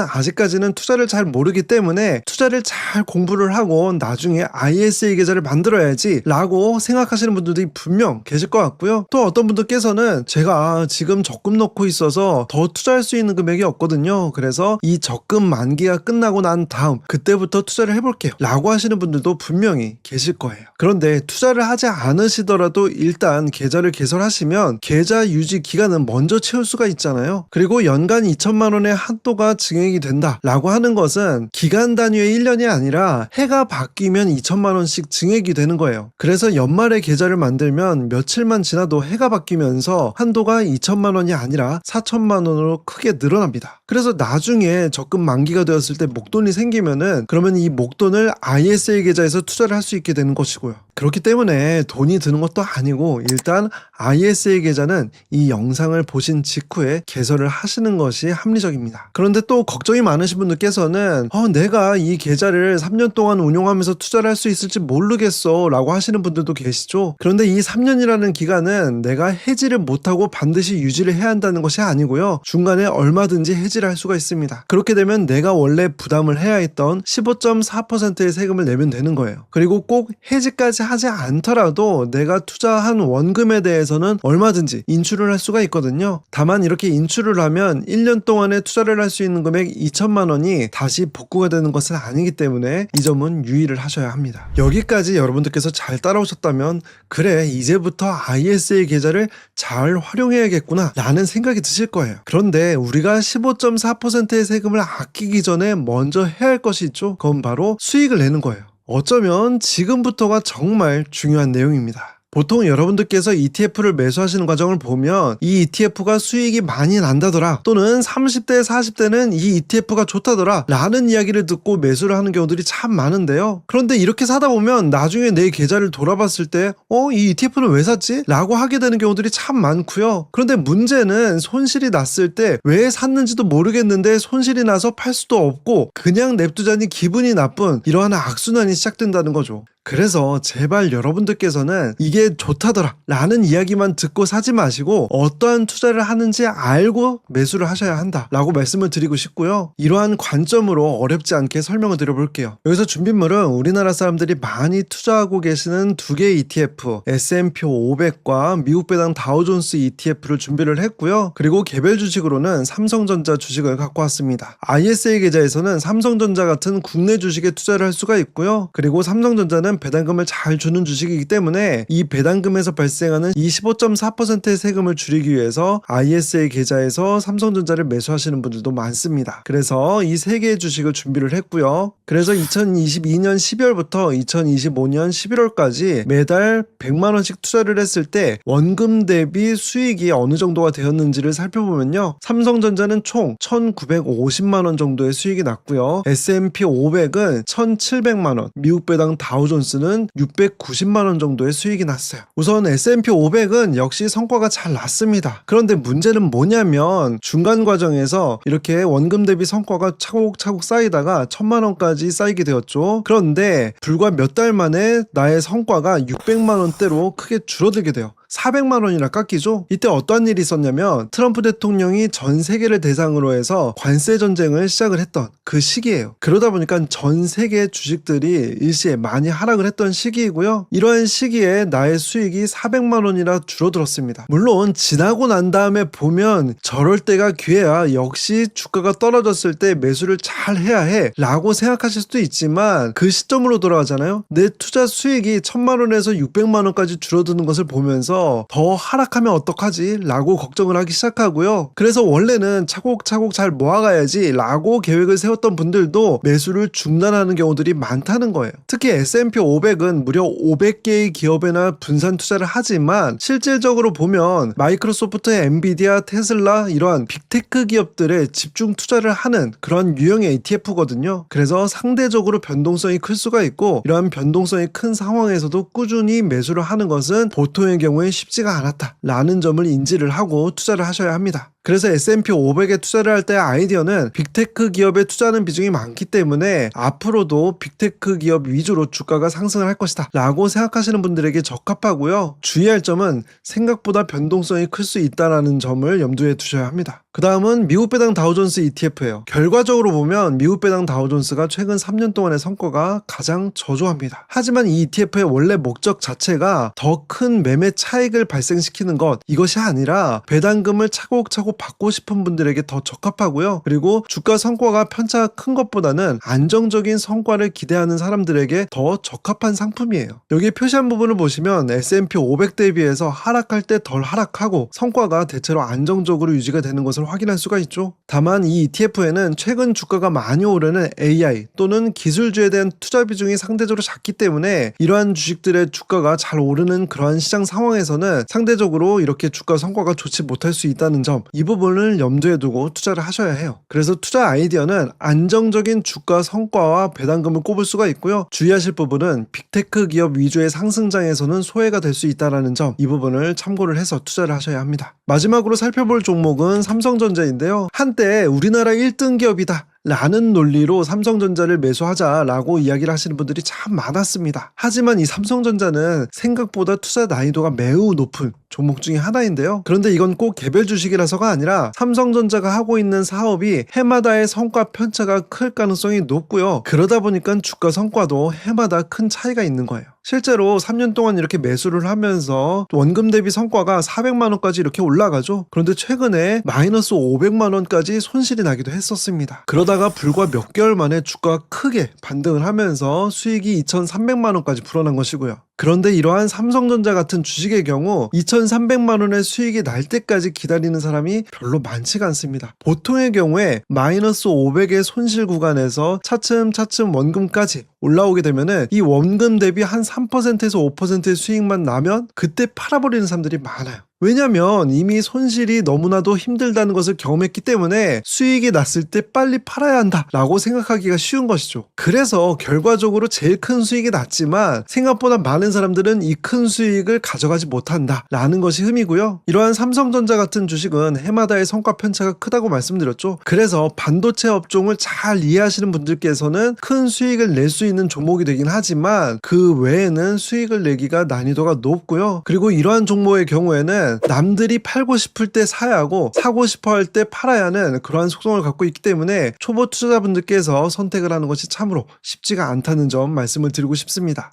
아직까지는 투자를 잘 모르기 때문에 투자를 잘 공부를 하고 나중에 ISA 계좌를 만들어야지 라고 생각하시는 분들이 분명 계실 것 같고요. 또 어떤 분들께서는 제가 지금 적금 넣고 있어서 더 투자할 수 있는 금액이 없거든요. 그래서 이 적금 만기가 끝나고 난 다음 그때부터 투자를 해볼게요 라고 하시는 분들도 분명히 계실 거예요. 그런데 투자를 하지 않으시더라도 일단 계좌를 개설하시면 계좌 유지 기간은 먼저 채울 수가 있잖아요. 그리고 연간 2천만 원의 한도가 증액이 된다 라고 하는 것은 기간 단위의 1년이 아니라 해가 바뀌면 2천만 원씩 증액이 되는 거예요. 그래서 연말에 계좌를 만들면 며칠만 지나도 해가 바뀌면서 한도가 2천만 원이 아니라 4천만 원으로 크게 늘어납니다. 그래서 나중에 적금 만기가 되었을 때 목돈이 생기면은 그러면 이 목돈을 ISA 계좌에서 투자를 할 수 있게 되는 것이고요. 그렇기 때문에 돈이 드는 것도 아니고 일단 ISA 계좌는 이 영상을 보신 직후에 개설을 하시는 것이 합리적입니다. 그런데 또 걱정이 많으신 분들께서는 내가 이 계좌를 3년 동안 운용하면서 투자를 할 수 있을지 모르겠어 라고 하시는 분들도 계시죠. 그런데 이 3년이라는 기간은 내가 해지를 못하고 반드시 유지를 해야 한다는 것이 아니고요. 중간에 얼마든지 해지를 할 수가 있습니다. 그렇게 되면 내가 원래 부담을 해야 했던 15.4%의 세금을 내면 되는 거예요. 그리고 꼭 해지까지 하지 않더라도 내가 투자한 원금에 대해서는 얼마든지 인출을 할 수가 있거든요. 다만 이렇게 인출을 하면 1년 동안에 투자를 할 수 있는 금액 2천만 원이 다시 복구가 되는 것은 아니기 때문에 이 점은 유의를 하셔야 합니다. 여기까지 여러분들께서 잘 따라오셨다면 그래 이제부터 ISA 계좌를 잘 활용해야겠구나 라는 생각이 드실 거예요. 그런데 우리가 15.4%의 세금을 아끼기 전에 먼저 해야 할 것이 있죠. 그건 바로 수익을 내는 거예요. 어쩌면 지금부터가 정말 중요한 내용입니다. 보통 여러분들께서 ETF를 매수하시는 과정을 보면 이 ETF가 수익이 많이 난다더라 또는 30대 40대는 이 ETF가 좋다더라 라는 이야기를 듣고 매수를 하는 경우들이 참 많은데요. 그런데 이렇게 사다 보면 나중에 내 계좌를 돌아봤을 때 이 ETF는 왜 샀지? 라고 하게 되는 경우들이 참 많고요. 그런데 문제는 손실이 났을 때 왜 샀는지도 모르겠는데 손실이 나서 팔 수도 없고 그냥 냅두자니 기분이 나쁜 이러한 악순환이 시작된다는 거죠. 그래서 제발 여러분들께서는 이게 이게 좋다더라 라는 이야기만 듣고 사지 마시고 어떠한 투자를 하는지 알고 매수를 하셔야 한다 라고 말씀을 드리고 싶고요. 이러한 관점으로 어렵지 않게 설명을 드려볼게요. 여기서 준비물은 우리나라 사람들이 많이 투자하고 계시는 두 개의 ETF, S&P 500과 미국 배당 다우존스 ETF를 준비를 했고요. 그리고 개별 주식으로는 삼성전자 주식을 갖고 왔습니다. ISA 계좌에서는 삼성전자 같은 국내 주식에 투자를 할 수가 있고요. 그리고 삼성전자는 배당금을 잘 주는 주식이기 때문에 이 배당금에서 발생하는 25.4%의 세금을 줄이기 위해서 ISA 계좌에서 삼성전자를 매수하시는 분들도 많습니다. 그래서 이 세 개의 주식을 준비를 했고요. 그래서 2022년 12월부터 2025년 11월까지 매달 100만 원씩 투자를 했을 때 원금 대비 수익이 어느 정도가 되었는지를 살펴보면요. 삼성전자는 총 1,950만 원 정도의 수익이 났고요. S&P 500은 1,700만 원, 미국 배당 다우존스는 690만 원 정도의 수익이 났어요. 우선 S&P 500은 역시 성과가 잘 났습니다. 그런데 문제는 뭐냐면 중간 과정에서 이렇게 원금 대비 성과가 차곡차곡 쌓이다가 1,000만 원까지 쌓이게 되었죠. 그런데 불과 몇 달 만에 나의 성과가 600만 원대로 크게 줄어들게 돼요. 400만 원이나 깎이죠. 이때 어떠한 일이 있었냐면 트럼프 대통령이 전 세계를 대상으로 해서 관세 전쟁을 시작을 했던 그 시기예요. 그러다 보니까 전 세계 주식들이 일시에 많이 하락을 했던 시기이고요. 이러한 시기에 나의 수익이 400만 원이나 줄어들었습니다. 물론 지나고 난 다음에 보면 저럴 때가 기회야. 역시 주가가 떨어졌을 때 매수를 잘 해야 해 라고 생각하실 수도 있지만 그 시점으로 돌아가잖아요. 내 투자 수익이 1,000만 원에서 600만 원까지 줄어드는 것을 보면서 더 하락하면 어떡하지? 라고 걱정을 하기 시작하고요. 그래서 원래는 차곡차곡 잘 모아가야지 라고 계획을 세웠던 분들도 매수를 중단하는 경우들이 많다는 거예요. 특히 S&P 500은 무려 500개의 기업에나 분산 투자를 하지만 실질적으로 보면 마이크로소프트, 엔비디아, 테슬라 이러한 빅테크 기업들에 집중 투자를 하는 그런 유형의 ETF거든요. 그래서 상대적으로 변동성이 클 수가 있고 이러한 변동성이 큰 상황에서도 꾸준히 매수를 하는 것은 보통의 경우에 쉽지가 않았다 라는 점을 인지를 하고 투자를 하셔야 합니다. 그래서 S&P 500에 투자를 할 때 아이디어는 빅테크 기업에 투자하는 비중이 많기 때문에 앞으로도 빅테크 기업 위주로 주가가 상승을 할 것이다 라고 생각하시는 분들에게 적합하고요. 주의할 점은 생각보다 변동성이 클 수 있다는 점을 염두에 두셔야 합니다. 그 다음은 미국 배당 다우존스 ETF예요. 결과적으로 보면 미국 배당 다우존스가 최근 3년 동안의 성과가 가장 저조합니다. 하지만 이 ETF의 원래 목적 자체가 더 큰 매매 차익을 발생시키는 것, 이것이 아니라 배당금을 차곡차곡 받고 싶은 분들에게 더 적합하고요. 그리고 주가 성과가 편차가 큰 것보다는 안정적인 성과를 기대하는 사람들에게 더 적합한 상품이에요. 여기 표시한 부분을 보시면 S&P 500 대비해서 하락할 때 덜 하락하고 성과가 대체로 안정적으로 유지가 되는 것을 확인할 수가 있죠. 다만 이 ETF에는 최근 주가가 많이 오르는 AI 또는 기술주에 대한 투자 비중이 상대적으로 작기 때문에 이러한 주식들의 주가가 잘 오르는 그러한 시장 상황에서는 상대적으로 이렇게 주가 성과가 좋지 못할 수 있다는 점, 이 부분을 염두에 두고 투자를 하셔야 해요. 그래서 투자 아이디어는 안정적인 주가 성과와 배당금을 꼽을 수가 있고요. 주의하실 부분은 빅테크 기업 위주의 상승장에서는 소외가 될 수 있다는 점, 이 부분을 참고를 해서 투자를 하셔야 합니다. 마지막으로 살펴볼 종목은 삼성전자인데요. 한때 우리나라 1등 기업이다 라는 논리로 삼성전자를 매수하자라고 이야기를 하시는 분들이 참 많았습니다. 하지만 이 삼성전자는 생각보다 투자 난이도가 매우 높은 종목 중에 하나인데요. 그런데 이건 꼭 개별 주식이라서가 아니라 삼성전자가 하고 있는 사업이 해마다의 성과 편차가 클 가능성이 높고요. 그러다 보니까 주가 성과도 해마다 큰 차이가 있는 거예요. 실제로 3년 동안 이렇게 매수를 하면서 원금 대비 성과가 400만 원까지 이렇게 올라가죠. 그런데 최근에 마이너스 500만 원까지 손실이 나기도 했었습니다. 그러다가 불과 몇 개월 만에 주가가 크게 반등을 하면서 수익이 2,300만 원까지 불어난 것이고요. 그런데 이러한 삼성전자 같은 주식의 경우 2,300만 원의 수익이 날 때까지 기다리는 사람이 별로 많지가 않습니다. 보통의 경우에 마이너스 500의 손실 구간에서 차츰차츰 원금까지 올라오게 되면은 이 원금 대비 한 3%에서 5%의 수익만 나면 그때 팔아버리는 사람들이 많아요. 왜냐면 이미 손실이 너무나도 힘들다는 것을 경험했기 때문에 수익이 났을 때 빨리 팔아야 한다 라고 생각하기가 쉬운 것이죠. 그래서 결과적으로 제일 큰 수익이 났지만 생각보다 많은 사람들은 이 큰 수익을 가져가지 못한다 라는 것이 흠이고요. 이러한 삼성전자 같은 주식은 해마다의 성과 편차가 크다고 말씀드렸죠. 그래서 반도체 업종을 잘 이해하시는 분들께서는 큰 수익을 낼 수 있는 종목이 되긴 하지만 그 외에는 수익을 내기가 난이도가 높고요. 그리고 이러한 종목의 경우에는 남들이 팔고 싶을 때 사야 하고 사고 싶어 할 때 팔아야 하는 그러한 속성을 갖고 있기 때문에 초보 투자자분들께서 선택을 하는 것이 참으로 쉽지가 않다는 점 말씀을 드리고 싶습니다.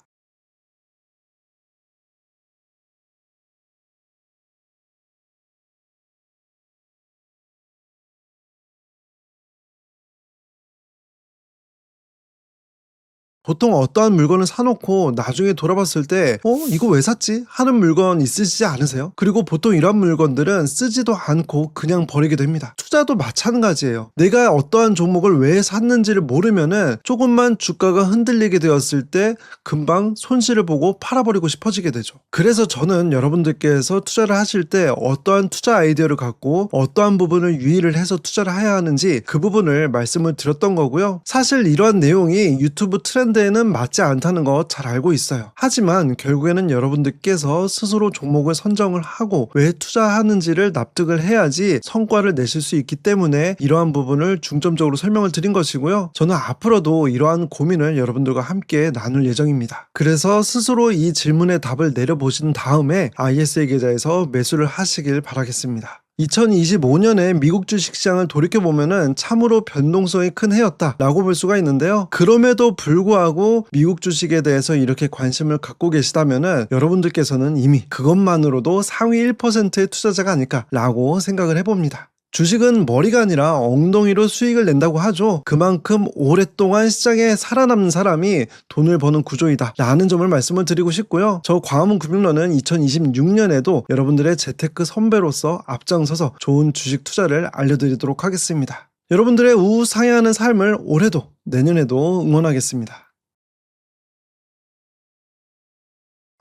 보통 어떠한 물건을 사놓고 나중에 돌아봤을 때 이거 왜 샀지? 하는 물건 있으시지 않으세요? 그리고 보통 이런 물건들은 쓰지도 않고 그냥 버리게 됩니다. 투자도 마찬가지예요. 내가 어떠한 종목을 왜 샀는지를 모르면은 조금만 주가가 흔들리게 되었을 때 금방 손실을 보고 팔아버리고 싶어지게 되죠. 그래서 저는 여러분들께서 투자를 하실 때 어떠한 투자 아이디어를 갖고 어떠한 부분을 유의를 해서 투자를 해야 하는지 그 부분을 말씀을 드렸던 거고요. 사실 이러한 내용이 유튜브 트렌드에는 맞지 않다는 거 잘 알고 있어요. 하지만 결국에는 여러분들께서 스스로 종목을 선정을 하고 왜 투자하는지를 납득을 해야지 성과를 내실 수 있기 때문에 이러한 부분을 중점적으로 설명을 드린 것이고요. 저는 앞으로도 이러한 고민을 여러분들과 함께 나눌 예정입니다. 그래서 스스로 이 질문의 답을 내려보신 다음에 ISA 계좌에서 매수를 하시길 바라겠습니다. 2025년에 미국 주식시장을 돌이켜보면은 참으로 변동성이 큰 해였다 라고 볼 수가 있는데요. 그럼에도 불구하고 미국 주식에 대해서 이렇게 관심을 갖고 계시다면은 여러분들께서는 이미 그것만으로도 상위 1%의 투자자가 아닐까 라고 생각을 해봅니다. 주식은 머리가 아니라 엉덩이로 수익을 낸다고 하죠. 그만큼 오랫동안 시장에 살아남는 사람이 돈을 버는 구조이다 라는 점을 말씀을 드리고 싶고요. 저 광화문 금융론은 2026년에도 여러분들의 재테크 선배로서 앞장서서 좋은 주식 투자를 알려드리도록 하겠습니다. 여러분들의 우상향하는 삶을 올해도 내년에도 응원하겠습니다.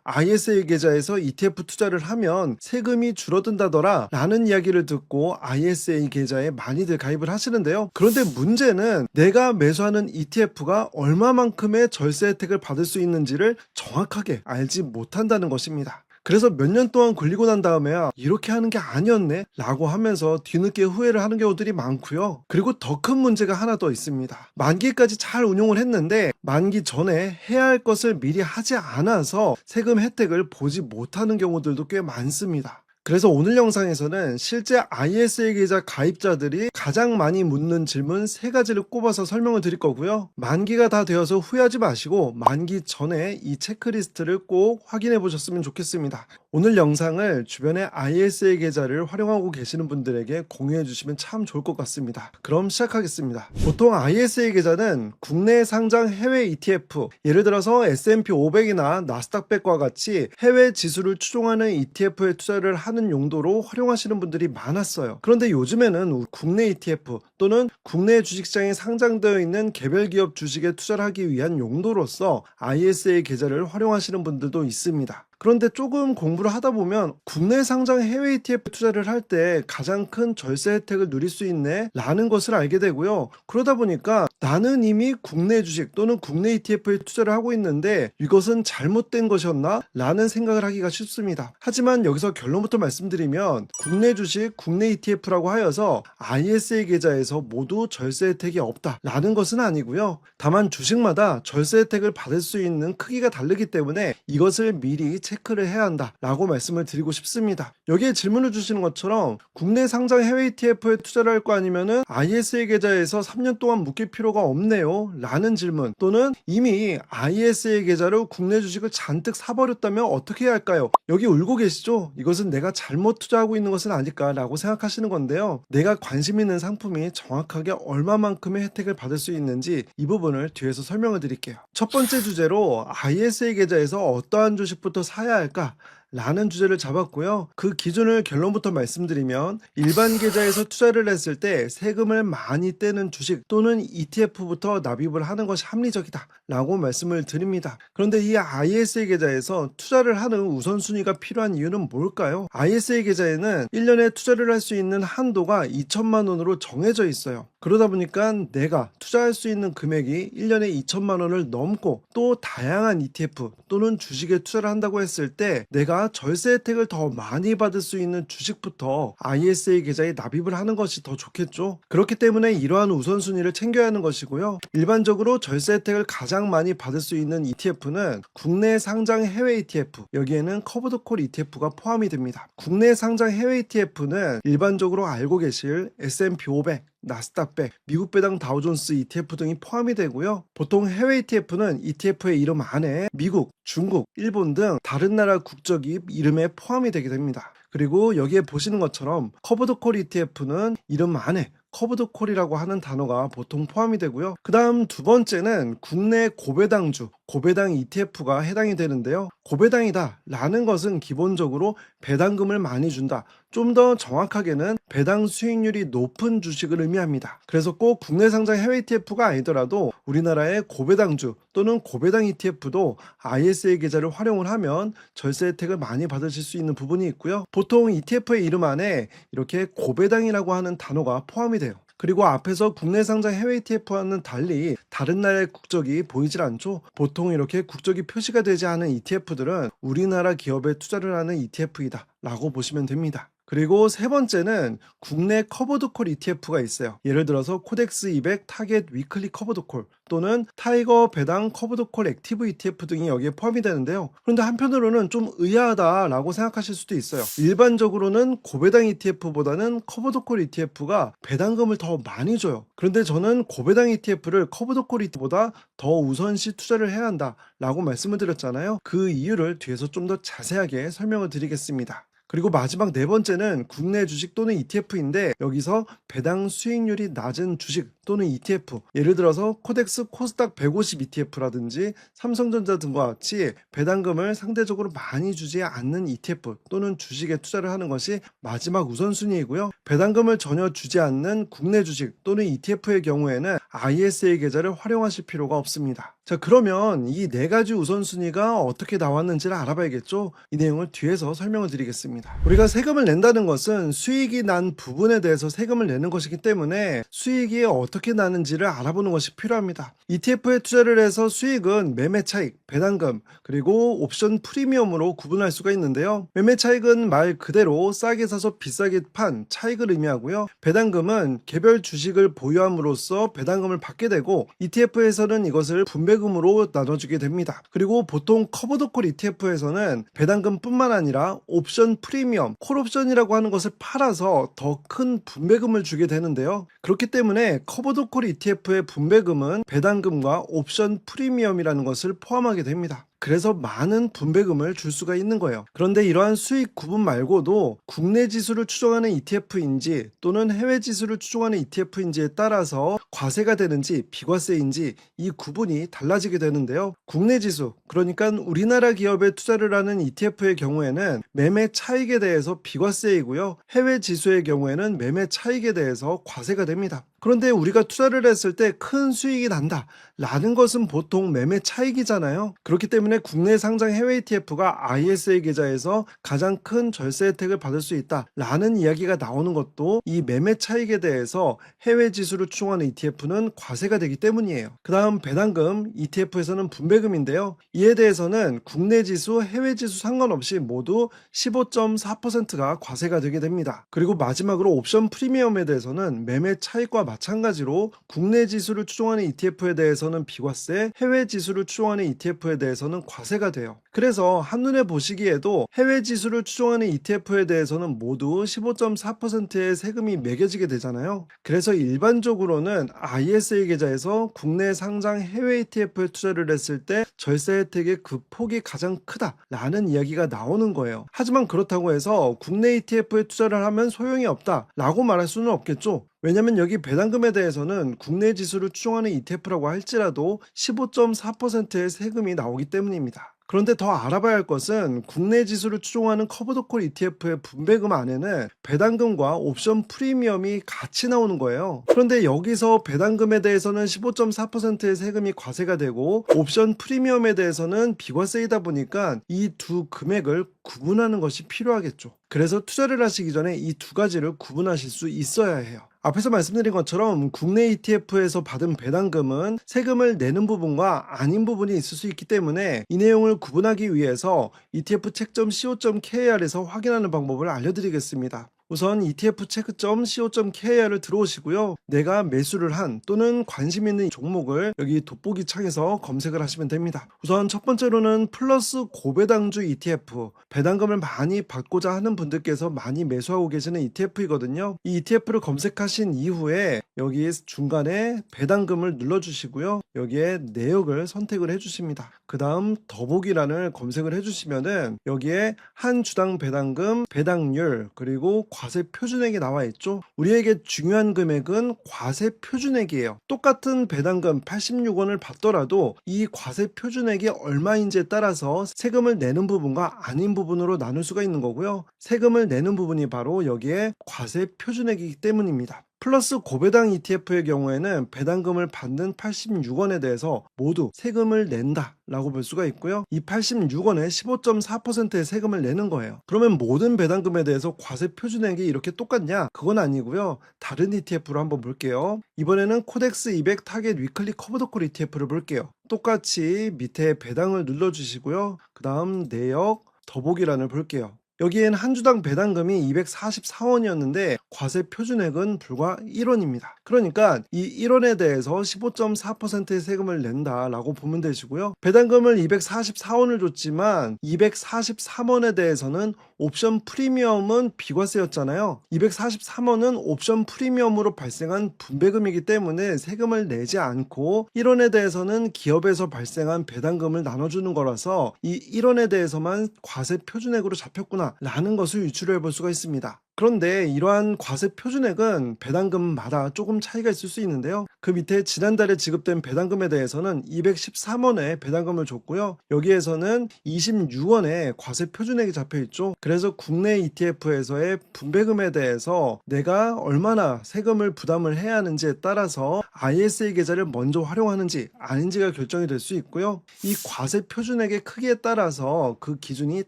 ISA 계좌에서 ETF 투자를 하면 세금이 줄어든다더라 라는 이야기를 듣고 ISA 계좌에 많이들 가입을 하시는데요. 그런데 문제는 내가 매수하는 ETF가 얼마만큼의 절세 혜택을 받을 수 있는지를 정확하게 알지 못한다는 것입니다. 그래서 몇 년 동안 굴리고 난 다음에야 이렇게 하는 게 아니었네 라고 하면서 뒤늦게 후회를 하는 경우들이 많고요. 그리고 더 큰 문제가 하나 더 있습니다. 만기까지 잘 운용을 했는데 만기 전에 해야 할 것을 미리 하지 않아서 세금 혜택을 보지 못하는 경우들도 꽤 많습니다. 그래서 오늘 영상에서는 실제 ISA 계좌 가입자들이 가장 많이 묻는 질문 3가지를 꼽아서 설명을 드릴 거고요. 만기가 다 되어서 후회하지 마시고 만기 전에 이 체크리스트를 꼭 확인해 보셨으면 좋겠습니다. 오늘 영상을 주변에 ISA 계좌를 활용하고 계시는 분들에게 공유해 주시면 참 좋을 것 같습니다. 그럼 시작하겠습니다. 보통 ISA 계좌는 국내 상장 해외 ETF, 예를 들어서 S&P 500이나 나스닥 100과 같이 해외 지수를 추종하는 ETF에 투자를 하는 용도로 활용하시는 분들이 많았어요. 그런데 요즘에는 국내 ETF 또는 국내 주식시장에 상장되어 있는 개별 기업 주식에 투자를 하기 위한 용도로서 ISA 계좌를 활용하시는 분들도 있습니다. 그런데 조금 공부를 하다 보면 국내 상장 해외 ETF 투자를 할 때 가장 큰 절세 혜택을 누릴 수 있네 라는 것을 알게 되고요. 그러다 보니까 나는 이미 국내 주식 또는 국내 ETF에 투자를 하고 있는데 이것은 잘못된 것이었나? 라는 생각을 하기가 쉽습니다. 하지만 여기서 결론부터 말씀드리면 국내 주식, 국내 ETF라고 하여서 ISA 계좌에서 모두 절세 혜택이 없다 라는 것은 아니고요. 다만 주식마다 절세 혜택을 받을 수 있는 크기가 다르기 때문에 이것을 미리 체크를 해야 한다 라고 말씀을 드리고 싶습니다. 여기에 질문을 주시는 것처럼 국내 상장 해외 ETF에 투자를 할 거 아니면은 ISA 계좌에서 3년 동안 묶일 필요가 없네요 라는 질문, 또는 이미 ISA 계좌로 국내 주식을 잔뜩 사버렸다면 어떻게 해야 할까요? 여기 울고 계시죠? 이것은 내가 잘못 투자하고 있는 것은 아닐까 라고 생각하시는 건데요. 내가 관심 있는 상품이 정확하게 얼마만큼의 혜택을 받을 수 있는지 이 부분을 뒤에서 설명을 드릴게요. 첫 번째 주제로 ISA 계좌에서 어떠한 주식부터 사야 할까 라는 주제를 잡았고요. 그 기준을 결론부터 말씀드리면 일반 계좌에서 투자를 했을 때 세금을 많이 떼는 주식 또는 ETF부터 납입을 하는 것이 합리적이다 라고 말씀을 드립니다. 그런데 이 ISA 계좌에서 투자를 하는 우선순위가 필요한 이유는 뭘까요? ISA 계좌에는 1년에 투자를 할 수 있는 한도가 2천만 원으로 정해져 있어요. 그러다 보니까 내가 투자할 수 있는 금액이 1년에 2천만 원을 넘고 또 다양한 ETF 또는 주식에 투자를 한다고 했을 때 내가 절세 혜택을 더 많이 받을 수 있는 주식부터 ISA 계좌에 납입을 하는 것이 더 좋겠죠. 그렇기 때문에 이러한 우선순위를 챙겨야 하는 것이고요. 일반적으로 절세 혜택을 가장 많이 받을 수 있는 ETF는 국내 상장 해외 ETF, 여기에는 커브드콜 ETF가 포함이 됩니다. 국내 상장 해외 ETF는 일반적으로 알고 계실 S&P 500, 나스닥 100, 미국 배당 다우존스 ETF 등이 포함이 되고요. 보통 해외 ETF는 ETF의 이름 안에 미국, 중국, 일본 등 다른 나라 국적이 이름에 포함이 되게 됩니다. 그리고 여기에 보시는 것처럼 커브드콜 ETF는 이름 안에 커브드콜이라고 하는 단어가 보통 포함이 되고요. 그 다음 두 번째는 국내 고배당주, 고배당 ETF가 해당이 되는데요. 고배당이다 라는 것은 기본적으로 배당금을 많이 준다. 좀 더 정확하게는 배당 수익률이 높은 주식을 의미합니다. 그래서 꼭 국내 상장 해외 ETF가 아니더라도 우리나라의 고배당주 또는 고배당 ETF도 ISA 계좌를 활용을 하면 절세 혜택을 많이 받으실 수 있는 부분이 있고요. 보통 ETF의 이름 안에 이렇게 고배당이라고 하는 단어가 포함이 돼요. 그리고 앞에서 국내 상장 해외 ETF와는 달리 다른 나라의 국적이 보이질 않죠. 보통 이렇게 국적이 표시가 되지 않은 ETF들은 우리나라 기업에 투자를 하는 ETF이다 라고 보시면 됩니다. 그리고 세 번째는 국내 커버드콜 ETF가 있어요. 예를 들어서 코덱스 200 타겟 위클리 커버드콜 또는 타이거 배당 커버드콜 액티브 ETF 등이 여기에 포함이 되는데요. 그런데 한편으로는 좀 의아하다라고 생각하실 수도 있어요. 일반적으로는 고배당 ETF보다는 커버드콜 ETF가 배당금을 더 많이 줘요. 그런데 저는 고배당 ETF를 커버드콜 ETF보다 더 우선시 투자를 해야 한다라고 말씀을 드렸잖아요. 그 이유를 뒤에서 좀 더 자세하게 설명을 드리겠습니다. 그리고 마지막 네 번째는 국내 주식 또는 ETF인데 여기서 배당 수익률이 낮은 주식 또는 ETF, 예를 들어서 코덱스 코스닥 150 ETF라든지 삼성전자 등과 같이 배당금을 상대적으로 많이 주지 않는 ETF 또는 주식에 투자를 하는 것이 마지막 우선순위이고요. 배당금을 전혀 주지 않는 국내 주식 또는 ETF의 경우에는 ISA 계좌를 활용하실 필요가 없습니다. 자, 그러면 이 네 가지 우선순위가 어떻게 나왔는지를 알아봐야겠죠? 이 내용을 뒤에서 설명을 드리겠습니다. 우리가 세금을 낸다는 것은 수익이 난 부분에 대해서 세금을 내는 것이기 때문에 수익이 어떻게 나는지를 알아보는 것이 필요합니다. ETF에 투자를 해서 수익은 매매 차익, 배당금, 그리고 옵션 프리미엄으로 구분할 수가 있는데요. 매매 차익은 말 그대로 싸게 사서 비싸게 판 차익을 의미하고요. 배당금은 개별 주식을 보유함으로써 배당금을 받게 되고 ETF에서는 이것을 분배금으로 나눠주게 됩니다. 그리고 보통 커버드콜 ETF에서는 배당금뿐만 아니라 옵션 프리미엄, 콜옵션이라고 하는 것을 팔아서 더 큰 분배금을 주게 되는데요. 그렇기 때문에 커버드콜 ETF의 분배금은 배당금과 옵션 프리미엄이라는 것을 포함하게 됩니다. 그래서 많은 분배금을 줄 수가 있는 거예요. 그런데 이러한 수익 구분 말고도 국내 지수를 추종하는 ETF인지 또는 해외 지수를 추종하는 ETF인지에 따라서 과세가 되는지 비과세인지 이 구분이 달라지게 되는데요. 국내 지수, 그러니까 우리나라 기업에 투자를 하는 ETF의 경우에는 매매 차익에 대해서 비과세이고요. 해외 지수의 경우에는 매매 차익에 대해서 과세가 됩니다. 그런데 우리가 투자를 했을 때 큰 수익이 난다 라는 것은 보통 매매 차익이잖아요. 그렇기 때문에 국내 상장 해외 ETF가 ISA 계좌에서 가장 큰 절세 혜택을 받을 수 있다 라는 이야기가 나오는 것도 이 매매 차익에 대해서 해외 지수를 추종하는 ETF는 과세가 되기 때문이에요. 그 다음 배당금, ETF에서는 분배금인데요. 이에 대해서는 국내 지수, 해외 지수 상관없이 모두 15.4%가 과세가 되게 됩니다. 그리고 마지막으로 옵션 프리미엄에 대해서는 매매 차익과 마찬가지로 국내 지수를 추종하는 ETF에 대해서는 비과세, 해외 지수를 추종하는 ETF에 대해서는 과세가 돼요. 그래서 한눈에 보시기에도 해외 지수를 추종하는 ETF에 대해서는 모두 15.4%의 세금이 매겨지게 되잖아요. 그래서 일반적으로는 ISA 계좌에서 국내 상장 해외 ETF에 투자를 했을 때 절세 혜택의 그 폭이 가장 크다라는 이야기가 나오는 거예요. 하지만 그렇다고 해서 국내 ETF에 투자를 하면 소용이 없다라고 말할 수는 없겠죠. 왜냐면 여기 배당금에 대해서는 국내 지수를 추종하는 ETF라고 할지라도 15.4%의 세금이 나오기 때문입니다. 그런데 더 알아봐야 할 것은 국내 지수를 추종하는 커브드콜 ETF의 분배금 안에는 배당금과 옵션 프리미엄이 같이 나오는 거예요. 그런데 여기서 배당금에 대해서는 15.4%의 세금이 과세가 되고 옵션 프리미엄에 대해서는 비과세이다 보니까 이 두 금액을 구분하는 것이 필요하겠죠. 그래서 투자를 하시기 전에 이 두 가지를 구분하실 수 있어야 해요. 앞에서 말씀드린 것처럼 국내 ETF에서 받은 배당금은 세금을 내는 부분과 아닌 부분이 있을 수 있기 때문에 이 내용을 구분하기 위해서 etfcheck.co.kr에서 확인하는 방법을 알려드리겠습니다. 우선 etfcheck.co.kr을 들어오시고요. 내가 매수를 한 또는 관심 있는 종목을 여기 돋보기 창에서 검색을 하시면 됩니다. 우선 첫 번째로는 플러스 고배당주 ETF, 배당금을 많이 받고자 하는 분들께서 많이 매수하고 계시는 ETF이거든요. 이 ETF를 검색하신 이후에 여기 중간에 배당금을 눌러주시고요. 여기에 내역을 선택을 해주십니다. 그 다음 더보기란을 검색을 해주시면은 여기에 한 주당 배당금, 배당률, 그리고 과세 표준액이 나와 있죠. 우리에게 중요한 금액은 과세 표준액이에요. 똑같은 배당금 86원을 받더라도 이 과세 표준액이 얼마인지에 따라서 세금을 내는 부분과 아닌 부분으로 나눌 수가 있는 거고요. 세금을 내는 부분이 바로 여기에 과세 표준액이기 때문입니다. 플러스 고배당 ETF의 경우에는 배당금을 받는 86원에 대해서 모두 세금을 낸다 라고 볼 수가 있고요. 이 86원에 15.4%의 세금을 내는 거예요. 그러면 모든 배당금에 대해서 과세 표준액이 이렇게 똑같냐? 그건 아니고요. 다른 ETF로 한번 볼게요. 이번에는 코덱스 200 타겟 위클리 커브드콜 ETF를 볼게요. 똑같이 밑에 배당을 눌러주시고요. 그 다음 내역 더보기란을 볼게요. 여기엔 한 주당 배당금이 244원이었는데 과세 표준액은 불과 1원입니다. 그러니까 이 1원에 대해서 15.4%의 세금을 낸다라고 보면 되시고요. 배당금을 244원을 줬지만 243원에 대해서는 옵션 프리미엄은 비과세였잖아요. 243원은 옵션 프리미엄으로 발생한 분배금이기 때문에 세금을 내지 않고 1원에 대해서는 기업에서 발생한 배당금을 나눠주는 거라서 이 1원에 대해서만 과세 표준액으로 잡혔구나 라는 것을 유추를 해볼 수가 있습니다. 그런데 이러한 과세 표준액은 배당금마다 조금 차이가 있을 수 있는데요. 그 밑에 지난달에 지급된 배당금에 대해서는 213원의 배당금을 줬고요. 여기에서는 26원의 과세 표준액이 잡혀있죠. 그래서 국내 ETF에서의 분배금에 대해서 내가 얼마나 세금을 부담을 해야 하는지에 따라서 ISA 계좌를 먼저 활용하는지 아닌지가 결정이 될 수 있고요. 이 과세 표준액의 크기에 따라서 그 기준이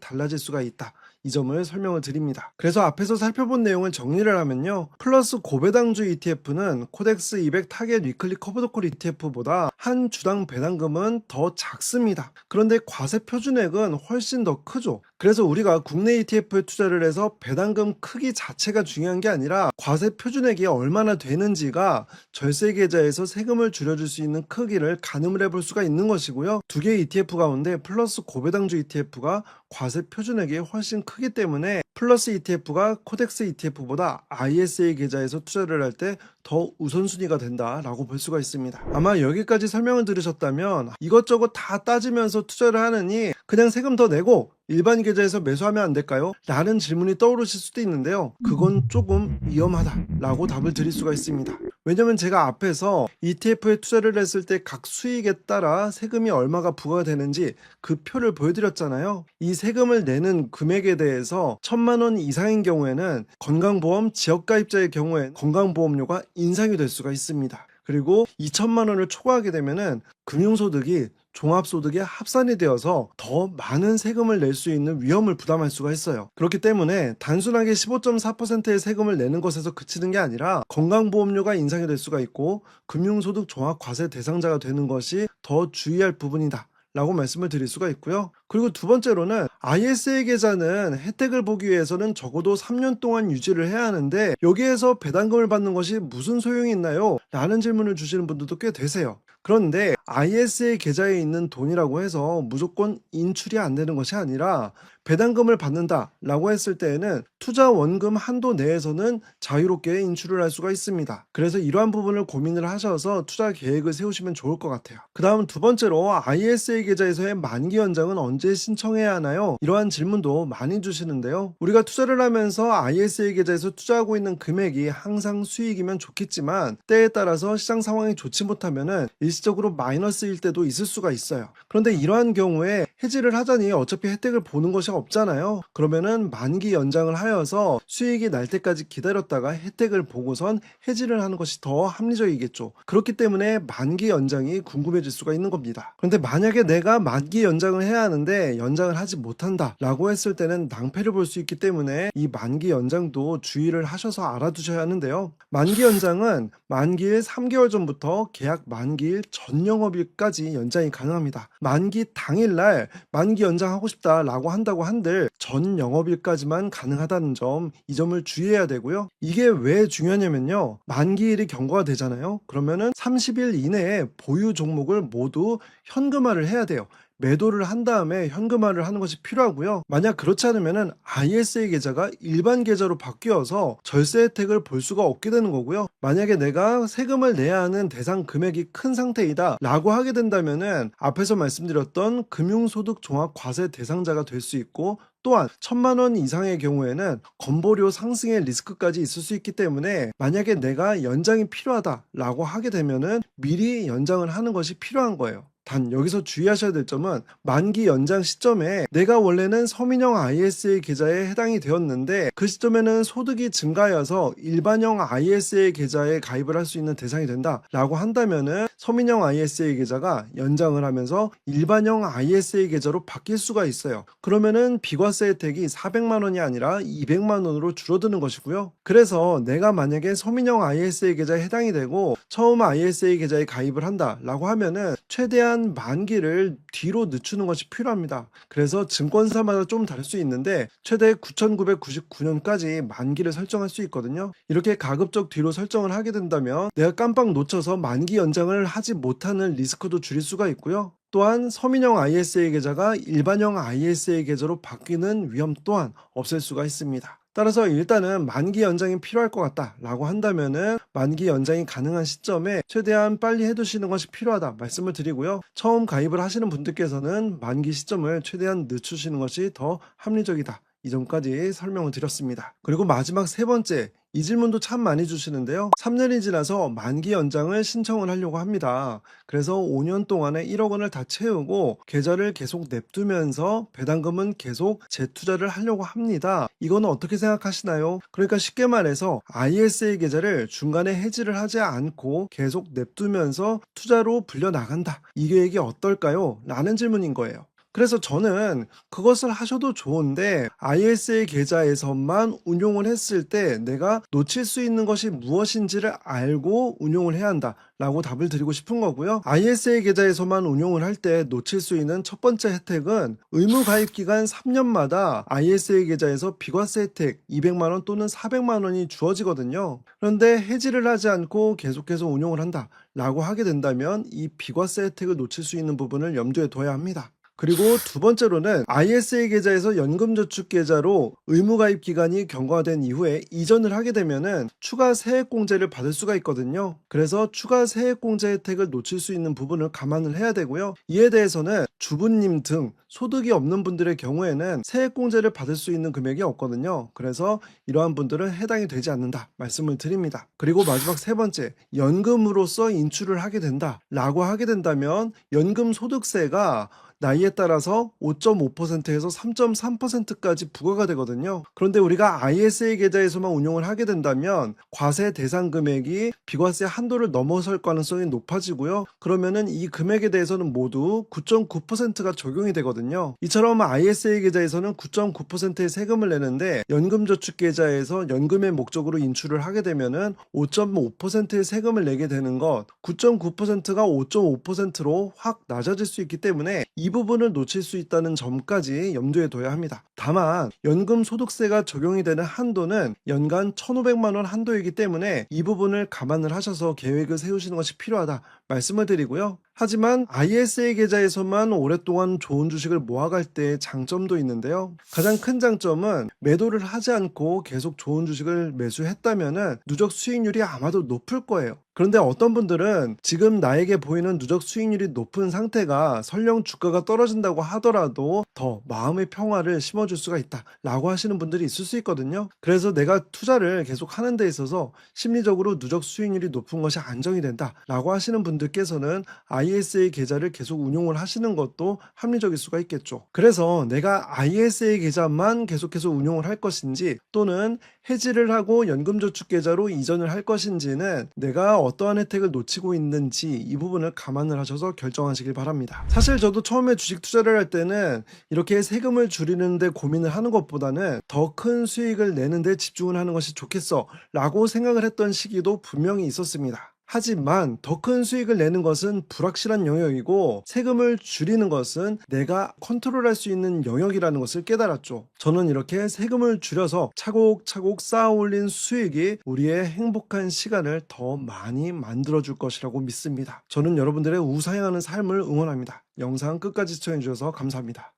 달라질 수가 있다. 이 점을 설명을 드립니다. 그래서 앞에서 살펴본 내용을 정리를 하면요. 플러스 고배당주 ETF는 코덱스 200 타겟 위클리 커브드콜 ETF보다 한 주당 배당금은 더 작습니다. 그런데 과세 표준액은 훨씬 더 크죠. 그래서 우리가 국내 ETF에 투자를 해서 배당금 크기 자체가 중요한 게 아니라 과세 표준액이 얼마나 되는지가 절세 계좌에서 세금을 줄여줄 수 있는 크기를 가늠을 해볼 수가 있는 것이고요. 두 개의 ETF 가운데 플러스 고배당주 ETF가 과세 표준액이 훨씬 크기 때문에 플러스 ETF가 코덱스 ETF보다 ISA 계좌에서 투자를 할 때 더 우선순위가 된다라고 볼 수가 있습니다. 아마 여기까지 설명을 들으셨다면 이것저것 다 따지면서 투자를 하느니 그냥 세금 더 내고 일반 계좌에서 매수하면 안 될까요? 라는 질문이 떠오르실 수도 있는데요. 그건 조금 위험하다라고 답을 드릴 수가 있습니다. 왜냐면 제가 앞에서 ETF에 투자를 했을 때 각 수익에 따라 세금이 얼마가 부과가 되는지 그 표를 보여드렸잖아요. 이 세금을 내는 금액에 대해서 1,000만 원 이상인 경우에는 건강보험 지역가입자의 경우에 건강보험료가 인상이 될 수가 있습니다. 그리고 2,000만 원을 초과하게 되면은 금융소득이 종합소득에 합산이 되어서 더 많은 세금을 낼 수 있는 위험을 부담할 수가 있어요. 그렇기 때문에 단순하게 15.4%의 세금을 내는 것에서 그치는 게 아니라 건강보험료가 인상이 될 수가 있고 금융소득 종합과세 대상자가 되는 것이 더 주의할 부분이다 라고 말씀을 드릴 수가 있고요. 그리고 두 번째로는 ISA 계좌는 혜택을 보기 위해서는 적어도 3년 동안 유지를 해야 하는데 여기에서 배당금을 받는 것이 무슨 소용이 있나요? 라는 질문을 주시는 분들도 꽤 되세요. 그런데 ISA 계좌에 있는 돈이라고 해서 무조건 인출이 안 되는 것이 아니라 배당금을 받는다라고 했을 때에는 투자 원금 한도 내에서는 자유롭게 인출을 할 수가 있습니다. 그래서 이러한 부분을 고민을 하셔서 투자 계획을 세우시면 좋을 것 같아요. 그 다음 두 번째로 ISA 계좌에서의 만기 연장은 언제 신청해야 하나요? 이러한 질문도 많이 주시는데요. 우리가 투자를 하면서 ISA 계좌에서 투자하고 있는 금액이 항상 수익이면 좋겠지만 때에 따라서 시장 상황이 좋지 못하면은 일시적으로 마이너스일 때도 있을 수가 있어요. 그런데 이러한 경우에 해지를 하자니 어차피 혜택을 보는 것이 없잖아요. 그러면은 만기 연장을 하여서 수익이 날 때까지 기다렸다가 혜택을 보고선 해지를 하는 것이 더 합리적이겠죠. 그렇기 때문에 만기 연장이 궁금해질 수가 있는 겁니다. 그런데 만약에 내가 만기 연장을 해야 하는데 연장을 하지 못한다 라고 했을 때는 낭패를 볼 수 있기 때문에 이 만기 연장도 주의를 하셔서 알아두셔야 하는데요. 만기 연장은 만기일 3개월 전부터 계약 만기일 전 영업일까지 연장이 가능합니다. 만기 당일날 만기 연장하고 싶다라고 한다고 한들 전 영업일까지만 가능하다는 점, 이 점을 주의해야 되고요. 이게 왜 중요하냐면요. 만기일이 경고가 되잖아요. 그러면은 30일 이내에 보유 종목을 모두 현금화를 해야 돼요. 매도를 한 다음에 현금화를 하는 것이 필요하고요. 만약 그렇지 않으면은 ISA 계좌가 일반 계좌로 바뀌어서 절세 혜택을 볼 수가 없게 되는 거고요. 만약에 내가 세금을 내야 하는 대상 금액이 큰 상태이다 라고 하게 된다면은 앞에서 말씀드렸던 금융소득 종합 과세 대상자가 될 수 있고, 또한 1,000만 원 이상의 경우에는 건보료 상승의 리스크까지 있을 수 있기 때문에 만약에 내가 연장이 필요하다라고 하게 되면은 미리 연장을 하는 것이 필요한 거예요. 단 여기서 주의하셔야 될 점은 만기 연장 시점에 내가 원래는 서민형 ISA 계좌에 해당이 되었는데 그 시점에는 소득이 증가하여서 일반형 ISA 계좌에 가입을 할 수 있는 대상이 된다라고 한다면은 서민형 ISA 계좌가 연장을 하면서 일반형 ISA 계좌로 바뀔 수가 있어요. 그러면은 비과세 혜택이 400만 원이 아니라 200만 원으로 줄어드는 것이고요. 그래서 내가 만약에 서민형 ISA 계좌에 해당이 되고 처음 ISA 계좌에 가입을 한다라고 하면은 최대한 만기를 뒤로 늦추는 것이 필요합니다. 그래서 증권사마다 좀 다를 수 있는데 최대 9,999년까지 만기를 설정할 수 있거든요. 이렇게 가급적 뒤로 설정을 하게 된다면 내가 깜빡 놓쳐서 만기 연장을 하지 못하는 리스크도 줄일 수가 있고요. 또한 서민형 ISA 계좌가 일반형 ISA 계좌로 바뀌는 위험 또한 없앨 수가 있습니다. 따라서 일단은 만기 연장이 필요할 것 같다 라고 한다면은 만기 연장이 가능한 시점에 최대한 빨리 해두시는 것이 필요하다 말씀을 드리고요. 처음 가입을 하시는 분들께서는 만기 시점을 최대한 늦추시는 것이 더 합리적이다, 이 점까지 설명을 드렸습니다. 그리고 마지막 세 번째, 이 질문도 참 많이 주시는데요. 3년이 지나서 만기 연장을 신청을 하려고 합니다. 그래서 5년 동안에 1억 원을 다 채우고 계좌를 계속 냅두면서 배당금은 계속 재투자를 하려고 합니다. 이거는 어떻게 생각하시나요? 그러니까 쉽게 말해서 ISA 계좌를 중간에 해지를 하지 않고 계속 냅두면서 투자로 불려나간다, 이 계획이 어떨까요? 라는 질문인 거예요. 그래서 저는 그것을 하셔도 좋은데 ISA 계좌에서만 운용을 했을 때 내가 놓칠 수 있는 것이 무엇인지를 알고 운용을 해야 한다 라고 답을 드리고 싶은 거고요. ISA 계좌에서만 운용을 할 때 놓칠 수 있는 첫 번째 혜택은 의무 가입 기간 3년마다 ISA 계좌에서 비과세 혜택 200만 원 또는 400만 원이 주어지거든요. 그런데 해지를 하지 않고 계속해서 운용을 한다 라고 하게 된다면 이 비과세 혜택을 놓칠 수 있는 부분을 염두에 둬야 합니다. 그리고 두 번째로는 ISA 계좌에서 연금저축계좌로 의무가입 기간이 경과된 이후에 이전을 하게 되면은 추가 세액공제를 받을 수가 있거든요. 그래서 추가 세액공제 혜택을 놓칠 수 있는 부분을 감안을 해야 되고요. 이에 대해서는 주부님 등 소득이 없는 분들의 경우에는 세액공제를 받을 수 있는 금액이 없거든요. 그래서 이러한 분들은 해당이 되지 않는다 말씀을 드립니다. 그리고 마지막 세 번째, 연금으로서 인출을 하게 된다 라고 하게 된다면 연금소득세가 나이에 따라서 5.5%에서 3.3%까지 부과가 되거든요. 그런데 우리가 ISA 계좌에서만 운용을 하게 된다면 과세 대상 금액이 비과세 한도를 넘어설 가능성이 높아지고요. 그러면은 이 금액에 대해서는 모두 9.9%가 적용이 되거든요. 이처럼 ISA 계좌에서는 9.9%의 세금을 내는데 연금저축계좌에서 연금의 목적으로 인출을 하게 되면은 5.5%의 세금을 내게 되는 것, 9.9%가 5.5%로 확 낮아질 수 있기 때문에 이 부분을 놓칠 수 있다는 점까지 염두에 둬야 합니다. 다만 연금소득세가 적용이 되는 한도는 연간 1,500만 원 한도이기 때문에 이 부분을 감안을 하셔서 계획을 세우시는 것이 필요하다 말씀을 드리고요. 하지만 ISA 계좌에서만 오랫동안 좋은 주식을 모아갈 때의 장점도 있는데요. 가장 큰 장점은 매도를 하지 않고 계속 좋은 주식을 매수했다면 누적 수익률이 아마도 높을 거예요. 그런데 어떤 분들은 지금 나에게 보이는 누적 수익률이 높은 상태가 설령 주가가 떨어진다고 하더라도 더 마음의 평화를 심어줄 수가 있다 라고 하시는 분들이 있을 수 있거든요. 그래서 내가 투자를 계속 하는 데 있어서 심리적으로 누적 수익률이 높은 것이 안정이 된다 라고 하시는 분들께서는 ISA 계좌를 계속 운용을 하시는 것도 합리적일 수가 있겠죠. 그래서 내가 ISA 계좌만 계속해서 운용을 할 것인지 또는 해지를 하고 연금저축 계좌로 이전을 할 것인지는 내가 어떠한 혜택을 놓치고 있는지 이 부분을 감안을 하셔서 결정하시길 바랍니다. 사실 저도 처음에 주식 투자를 할 때는 이렇게 세금을 줄이는데 고민을 하는 것보다는 더 큰 수익을 내는데 집중을 하는 것이 좋겠어 라고 생각을 했던 시기도 분명히 있었습니다. 하지만 더 큰 수익을 내는 것은 불확실한 영역이고 세금을 줄이는 것은 내가 컨트롤할 수 있는 영역이라는 것을 깨달았죠. 저는 이렇게 세금을 줄여서 차곡차곡 쌓아 올린 수익이 우리의 행복한 시간을 더 많이 만들어줄 것이라고 믿습니다. 저는 여러분들의 우상향하는 삶을 응원합니다. 영상 끝까지 시청해주셔서 감사합니다.